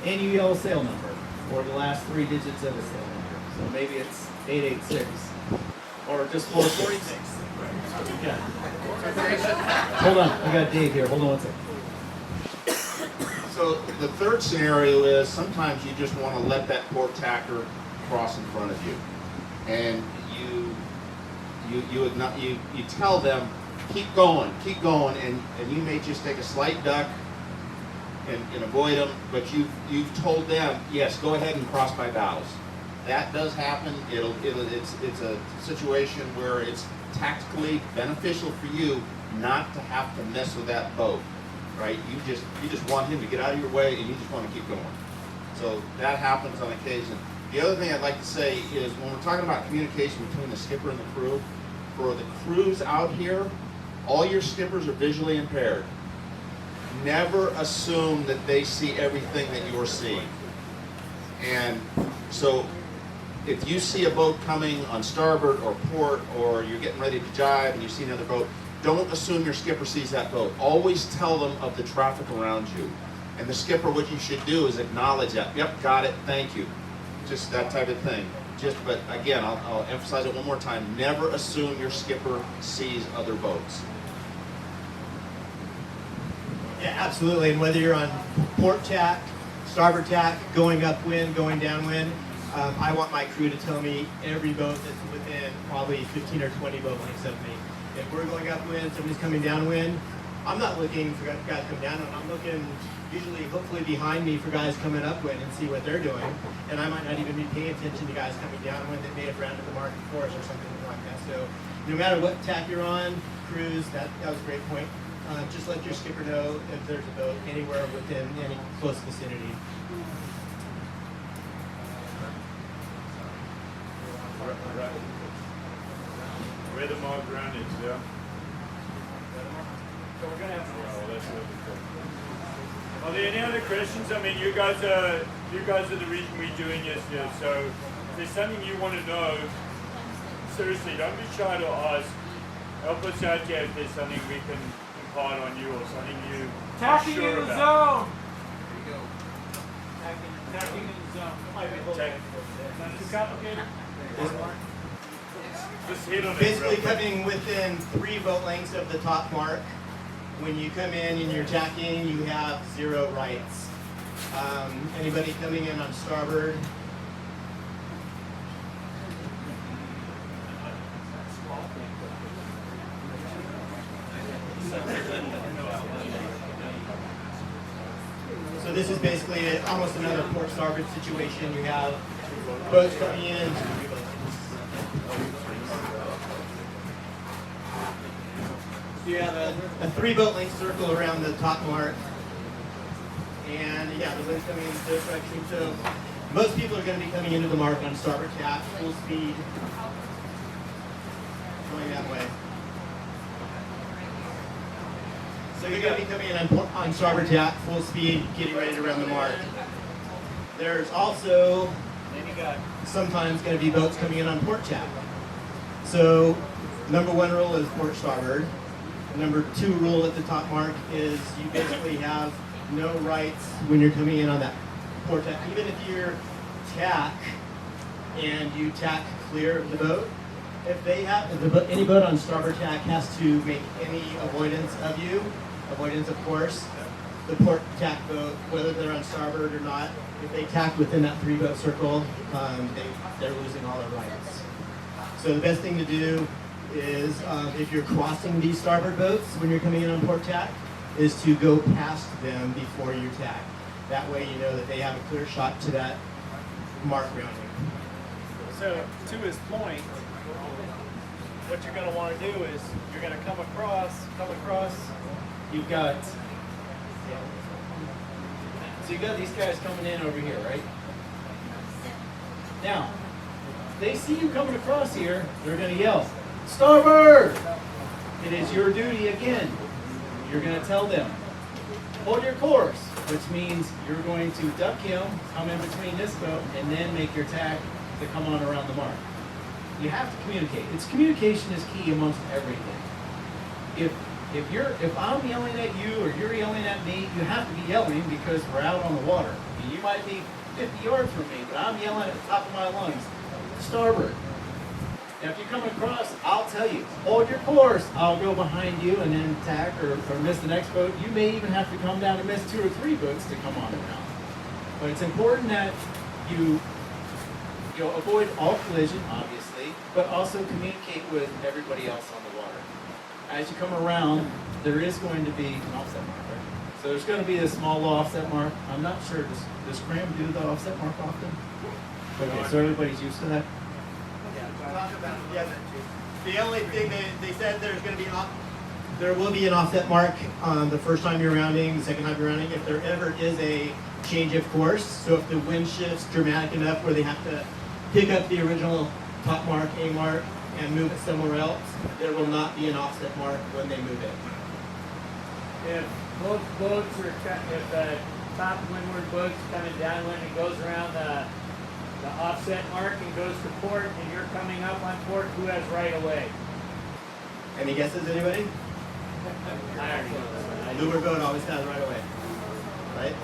and you yell a sail number, or the last 3 digits of a sail number. So maybe it's 886, or just 446. Yeah. Hold on, I got Dave here. Hold on 1 second. So the third scenario is sometimes you just want to let that port tacker cross in front of you, and you tell them keep going, and you may just take a slight duck and avoid them, but you've told them yes, go ahead and cross my bows. That does happen. It's a situation where it's tactically beneficial for you not to have to mess with that boat, right? You just want him to get out of your way, and you just want to keep going. So that happens on occasion. The other thing I'd like to say is when we're talking about communication between the skipper and the crew, for the crews out here, all your skippers are visually impaired. Never assume that they see everything that you're seeing. And so if you see a boat coming on starboard or port, or you're getting ready to jibe and you see another boat, don't assume your skipper sees that boat. Always tell them of the traffic around you. And the skipper, what you should do is acknowledge that. Yep, got it, thank you. Just that type of thing. But again, I'll emphasize it one more time. Never assume your skipper sees other boats. Yeah, absolutely. And whether you're on port tack, starboard tack, going upwind, going downwind, I want my crew to tell me every boat that's within probably 15 or 20 boat lengths of me. If we're going upwind, somebody's coming downwind, I'm not looking for guys coming downwind. I'm looking usually, hopefully behind me for guys coming upwind and see what they're doing. And I might not even be paying attention to guys coming downwind that may have rounded the mark before us or something like that. So no matter what tack you're on, cruise, that was a great point. Just let your skipper know if there's a boat anywhere within any close vicinity. Right. Where the mark ground is, yeah? So we're gonna have to. Oh, that's really cool. Are there any other questions? I mean, you guys are the reason we're doing this here. So if there's something you want to know, seriously, don't be shy to ask. help us out here if there's something we can impart on you or something you are Tacking sure in the about. zone. There you go. Tacking in the zone. Tack- Not too complicated. Just hit on it. Basically real quick. coming within 3 boat lengths of the top mark. When you come in and you're tacking, you have 0 rights. Anybody coming in on starboard, so this is basically almost another port starboard situation. You have boats coming in. So you have a 3 boat length circle around the top mark. And yeah, the wind's coming in this direction. So most people are going to be coming into the mark on starboard tack, full speed, going that way. So you're going to be coming in on starboard tack, full speed, getting ready to run the mark. There's also sometimes going to be boats coming in on port tack. So number 1 rule is port starboard. Number 2 rule at the top mark is you basically have no rights when you're coming in on that port tack. Even if you're tack and you tack clear of the boat, if they have any boat on starboard tack has to make any avoidance of you, avoidance of course, the port tack boat, whether they're on starboard or not, if they tack within that 3 boat circle, they're losing all their rights. So the best thing to do is if you're crossing these starboard boats when you're coming in on port tack, is to go past them before you tack. That way you know that they have a clear shot to that mark rounding. So, to his point, what you're going to want to do is you're going to come across, you've got, so you've got these guys coming in over here, right? Now, they see you coming across here, they're going to yell, "Starboard!" It is your duty again. You're going to tell them, hold your course, which means you're going to duck him, come in between this boat, and then make your tack to come on around the mark. You have to communicate. Communication is key amongst everything. If I'm yelling at you or you're yelling at me, you have to be yelling because we're out on the water. You might be 50 yards from me, but I'm yelling at the top of my lungs, "Starboard." Now, if you come across, I'll tell you, hold your course. I'll go behind you and then tack or miss the next boat. You may even have to come down and miss 2 or 3 boats to come on around. But it's important that you avoid all collision, obviously, but also communicate with everybody else on the water. As you come around, there is going to be an offset mark, right? So there's going to be a small offset mark. I'm not sure, does Cram do the offset mark often? Okay, so everybody's used to that? Yeah, the only thing they said there will be an offset mark the first time you're rounding, the second time you're rounding, if there ever is a change of course. So if the wind shifts dramatic enough where they have to pick up the original top mark, A mark, and move it somewhere else, there will not be an offset mark when they move it. If both boats are, if the top windward boat's coming downwind and goes around the offset mark and goes to port, and you're coming up on port, who has right of way? Any guesses, anybody? I already know that. Leeward boat always has right away, right?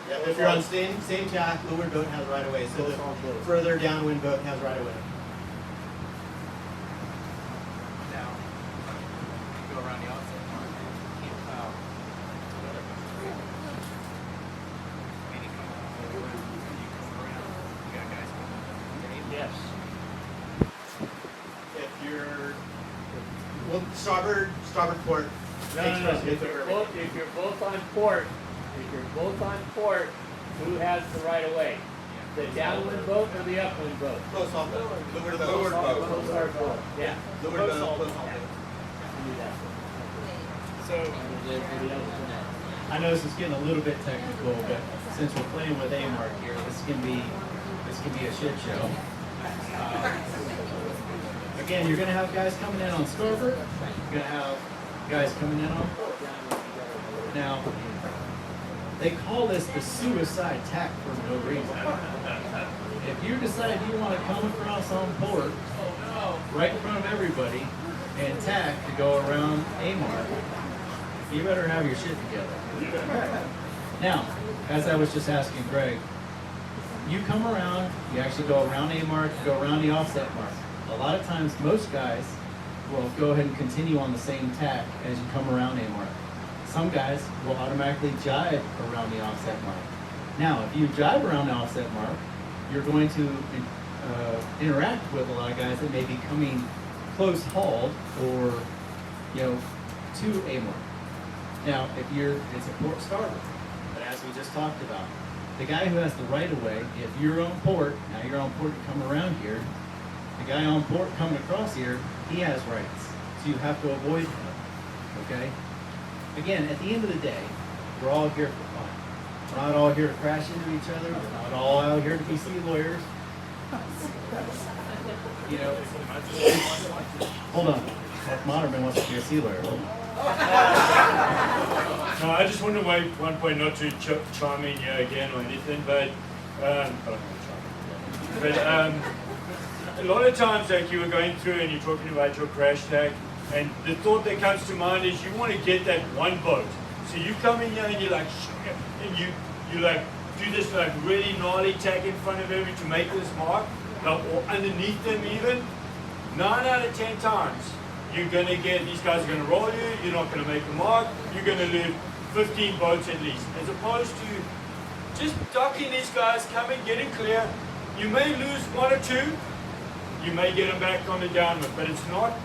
Yeah, if you're on same tack, leeward boat has right away. So the further downwind boat has right away. Now, you go around the offset mark. Yes. If you're starboard port. No. If you're both on port, who has the right of way? The downwind boat or the upwind boat? Close off boat. Leeward boat. Close our boat. Yeah. Leeward boat. Close off boat. So, I know this is getting a little bit technical, but since we're playing with A-Mark here, this can be a shit show. Again, you're going to have guys coming in on starboard. You're going to have guys coming in on port. Now, they call this the suicide tack for no reason. If you decide you want to come across on port, right in front of everybody, and tack to go around a mark, you better have your shit together. Now, as I was just asking Greg, you come around, you actually go around a mark, you go around the offset mark. A lot of times, most guys will go ahead and continue on the same tack as you come around a mark. Some guys will automatically jibe around the offset mark. Now, if you jibe around the offset mark, you're going to interact with a lot of guys that may be coming close hauled or, to a mark. Now, it's a port starboard, but as we just talked about, the guy who has the right of way, if you're on port, now you're on port to come around here, the guy on port coming across here, he has rights. So you have to avoid him, okay? Again, at the end of the day, we're all here for fun. We're not all here to crash into each other. We're not all out here to be sea lawyers. Hold on. Modderman wants to be a sea lawyer. No, I just want to make one point, not to chime in here again or anything, but a lot of times, like you were going through and you're talking about your crash tag, and the thought that comes to mind is you want to get that one boat. So you come in here and you're like, and you like do this like really gnarly tag in front of every to make this mark, or underneath them even. 9 out of 10 times, you're gonna get, these guys are gonna roll you, you're not gonna make a mark, you're gonna lose 15 boats at least. As opposed to just docking these guys, coming, getting clear. You may lose 1 or 2, you may get them back on the downwind, but it's not,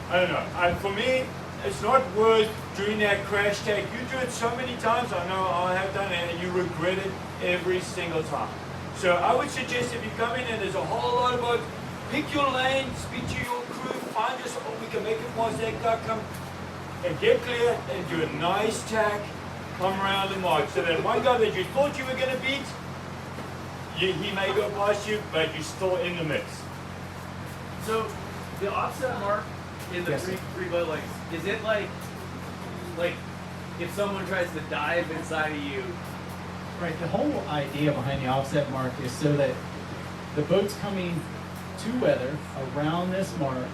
I don't know, for me, it's not worth doing that crash tag. You do it so many times, I know I have done it, and you regret it every single time. So I would suggest if you come in and there's a whole lot of boats, pick your lane, speak to your crew, find us, we can make it past that guy, come and get clear and do a nice tack, come around the mark. So that one guy that you thought you were going to beat, he may go past you, but you're still in the mix. So the offset mark in the three boat legs, is it like if someone tries to dive inside of you? Right, the whole idea behind the offset mark is so that the boat's coming to weather around this mark,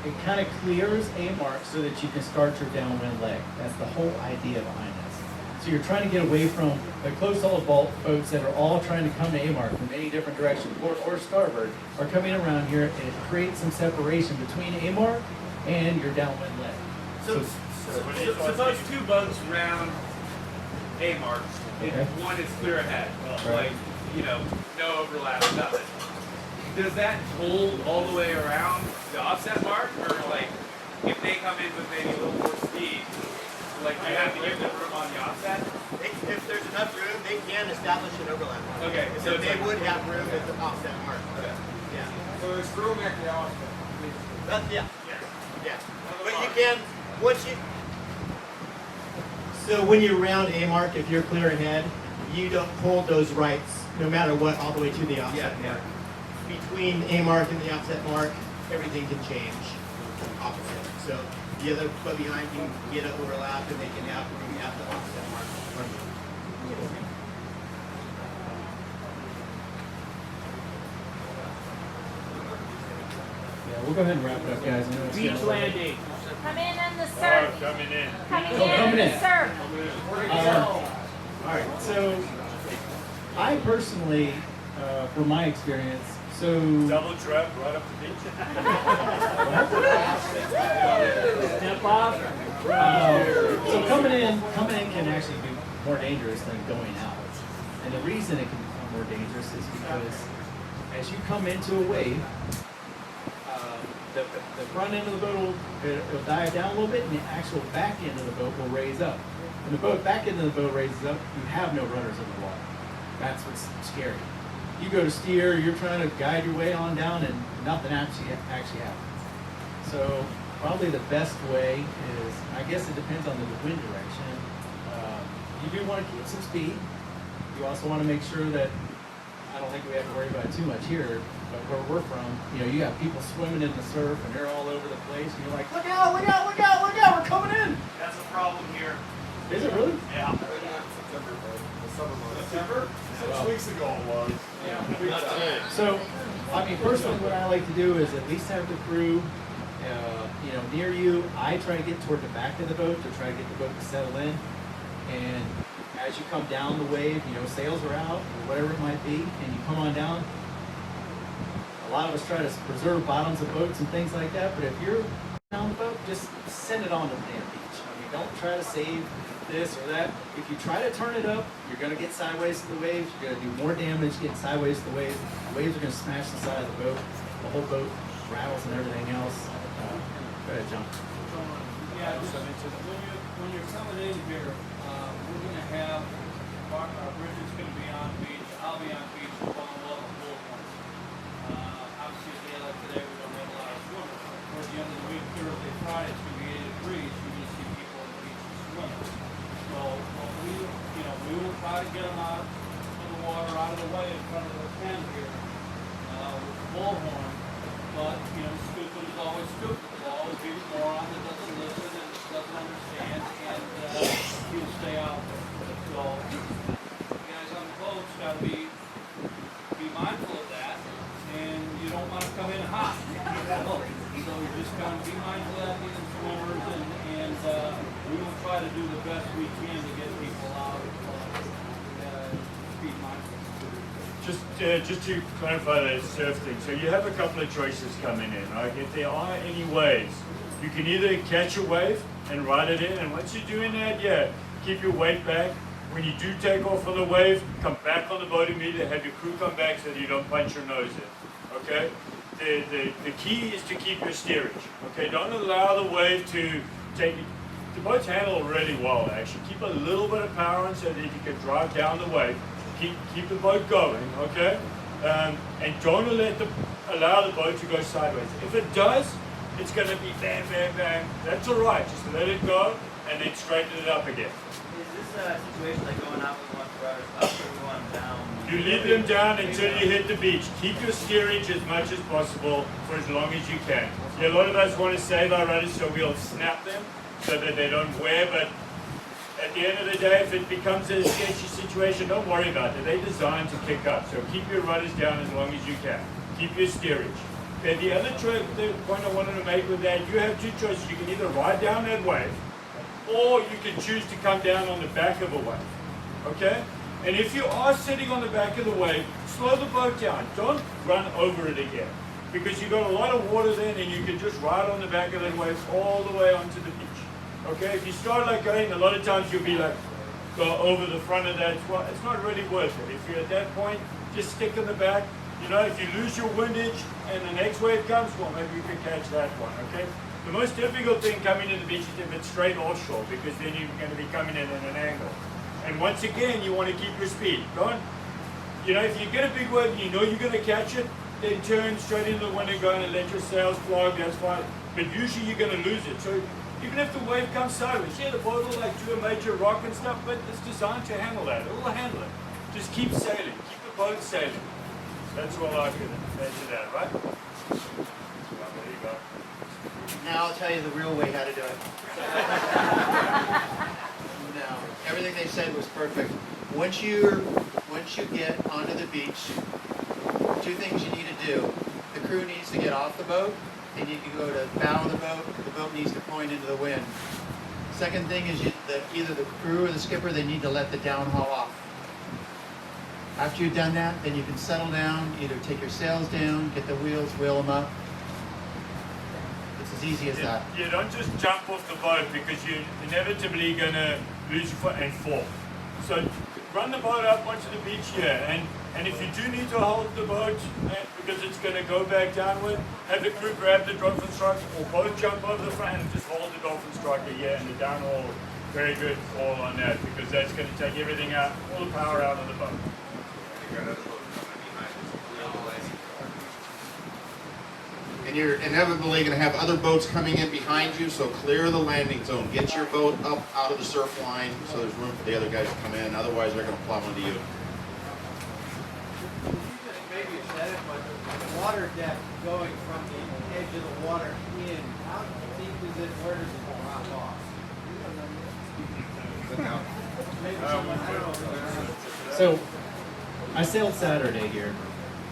it kind of clears a mark so that you can start your downwind leg. That's the whole idea behind this. So you're trying to get away from the close hauled boats that are all trying to come to a mark from any different direction, port or starboard, are coming around here, and it creates some separation between a mark and your downwind leg. So suppose 2 boats round a mark, and one is clear ahead, like, no overlap, nothing. Does that hold all the way around the offset mark, or like if they come in with maybe a little more speed, like you have to give them room on the offset? If there's enough room, they can establish an overlap. Okay, So they would have room at the offset mark. Okay. Yeah. So there's room at the offset. Yeah. But you can, so when you round a mark, if you're clear ahead, you don't hold those rights no matter what all the way to the offset mark. Between a mark and the offset mark, everything can change opposite. So the other boat behind can get an overlap and they can have room at the offset mark. Yeah, we'll go ahead and wrap it up, guys. I know it's Beach getting late. landing. Come in the surf. Coming in. Coming in the surf. All right, so I personally, from my experience, so Double trap right up the beach. Step off. so coming in can actually be more dangerous than going out. And the reason it can become more dangerous is because as you come into a wave, the front end of the boat will dive down a little bit, and the actual back end of the boat will raise up. When the back end of the boat raises up, you have no runners in the water. That's what's scary. You go to steer, you're trying to guide your way on down, and nothing actually happens. So probably the best way is, I guess it depends on the wind direction. You do want to keep some speed. You also want to make sure that, I don't think we have to worry about it too much here, but where we're from, you have people swimming in the surf and they're all over the place, and you're like, look out, look out, look out, look out, we're coming in. That's a problem here. Is it really? Yeah. September? 6 weeks ago it was. So, personally, what I like to do is at least have the crew near you. I try to get toward the back of the boat to try to get the boat to settle in. And as you come down the wave, sails are out or whatever it might be, and you come on down. A lot of us try to preserve bottoms of boats and things like that, but if you're down the boat, just send it on to the damn beach. Don't try to save this or that. If you try to turn it up, you're going to get sideways to the waves. You're going to do more damage getting sideways to the waves. The waves are going to smash the side of the boat. The whole boat rattles and everything else. Go ahead, John. Yeah, when you're coming in here, we're going to have, Bridget's going to be on beach, I'll be on beach, we're going to love a bullhorn. Obviously, a day like today, we don't have a lot of swimmers. Towards the end of the week, Thursday, Friday, it's going to be 80 degrees. You're going to see people on the beach swimming. So we will try to get them out of the water, out of the way in front of the pen here with the bullhorn. But, stupid is always stupid. There'll always be a moron that doesn't listen and doesn't understand, and he'll stay out there. So, you guys on the boats got to be mindful of that, and you don't want to come in hot. So you just got to be mindful of that, being swimmers, and we will try to do the best we can to get people out. Be mindful. Just to clarify that surf thing, so you have a couple of choices coming in, right? If there are any waves, you can either catch a wave and ride it in, and once you're doing that, keep your weight back. When you do take off on the wave, come back on the boat immediately, have your crew come back so that you don't punch your nose in, okay? The key is to keep your steerage, okay? Don't allow the wave to take it. The boats handle really well, actually. Keep a little bit of power on so that you can drive down the wave. Keep the boat going, okay? And don't allow the boat to go sideways. If it does, it's going to be bam, bam, bam. That's all right. Just let it go and then straighten it up again. Is this a situation like going out with one rudder up or going down? You leave them down until you hit the beach. Keep your steerage as much as possible for as long as you can. A lot of us want to save our rudders, so we'll snap them so that they don't wear, but at the end of the day, if it becomes a sketchy situation, don't worry about it. They're designed to kick up, so keep your rudders down as long as you can. Keep your steerage. Okay, the other point I wanted to make with that, you have two choices. You can either ride down that wave, or you can choose to come down on the back of a wave. Okay? And if you are sitting on the back of the wave, slow the boat down. Don't run over it again, because you've got a lot of water then, and you can just ride on the back of that wave all the way onto the beach. Okay, if you start like going, a lot of times you'll be like, go over the front of that. Well, it's not really worth it. If you're at that point, just stick in the back. If you lose your windage and the next wave comes, well, maybe you can catch that one, okay? The most difficult thing coming to the beach is if it's straight offshore, because then you're going to be coming in at an angle. And once again, you want to keep your speed. Don't, if you get a big wave and you know you're going to catch it, then turn straight into the wind and go and let your sails flog, that's fine. But usually you're going to lose it. So even if the wave comes sideways, the boat will do a major rock and stuff, but it's designed to handle that. It will handle it. Just keep sailing. Keep the boat sailing. That's all I can add to that, right? Well, there you go. Now I'll tell you the real way how to do it. No, everything they said was perfect. Once you get onto the beach, two things you need to do. The crew needs to get off the boat. They need to go to the bow of the boat. The boat needs to point into the wind. Second thing is either the crew or the skipper, they need to let the downhaul off. After you've done that, then you can settle down, either take your sails down, get the wheels, wheel them up. It's as easy as that. You don't just jump off the boat, because you're inevitably going to lose your foot and fall. So run the boat up onto the beach here, and if you do need to hold the boat because it's going to go back downward, have the crew grab the dolphin striker, or both jump over the front and just hold the dolphin striker here, and the downhaul, very good call on that, because that's going to take everything out, all the power out of the boat. And you're inevitably going to have other boats coming in behind you, so clear the landing zone. Get your boat up out of the surf line so there's room for the other guys to come in. Otherwise, they're going to plow into you. Maybe you said it, but the water depth going from the edge of the water in, how deep is it? Where does it drop off? So, I sailed Saturday here.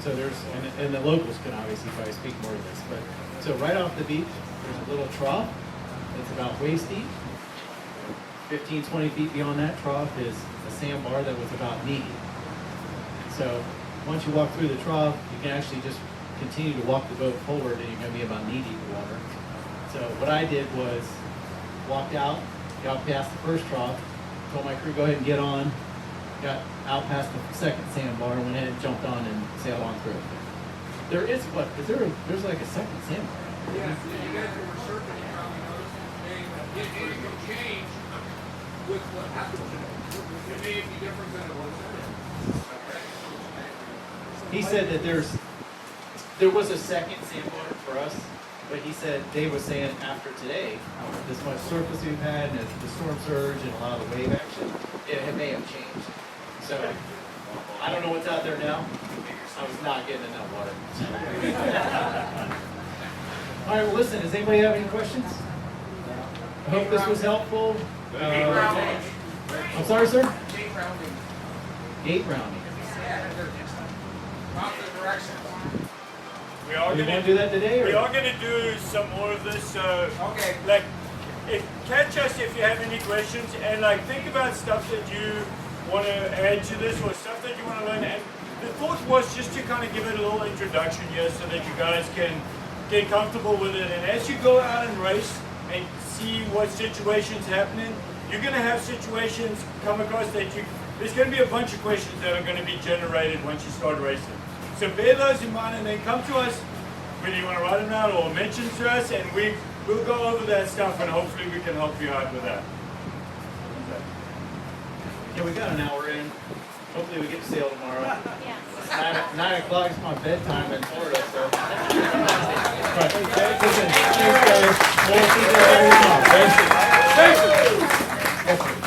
So there's, and the locals can obviously probably speak more to this, but so right off the beach, there's a little trough that's about waist deep. 15, 20 feet beyond that trough is a sandbar that was about knee deep. So once you walk through the trough, you can actually just continue to walk the boat forward and you're going to be about knee deep water. So what I did was walked out, got past the first trough, told my crew go ahead and get on, got out past the second sandbar, went ahead and jumped on and sailed on through. There's like a second sandbar. Yeah, you guys were surfing around the other thing. It can change with what happens. It may be different than it was. He said that there was a second sandbar for us, but he said Dave was saying after today, this much surface we've had and the storm surge and a lot of the wave action, it may have changed. So I don't know what's out there now. I was not getting in that water. All right, well listen, does anybody have any questions? I hope this was helpful. I'm sorry, sir? Gate rounding. Gate rounding. Not the direction. We are You gonna want to do that today? Or? We are gonna do some more of this. Okay. Like, catch us if you have any questions, and like think about stuff that you want to add to this or stuff that you want to learn. And the thought was just to kind of give it a little introduction here, so that you guys can get comfortable with it. And as you go out and race and see what situations happening, you're gonna have situations come across that there's gonna be a bunch of questions that are gonna be generated once you start racing. So bear those in mind and then come to us, whether you want to write them out or mention to us, and we'll go over that stuff and hopefully we can help you out with that. Yeah, we got an hour in. Hopefully we get to sail tomorrow. Yeah. It's 9 o'clock is my bedtime in Florida, so. But, listen, thanks guys. We'll see you guys tomorrow. Thank you.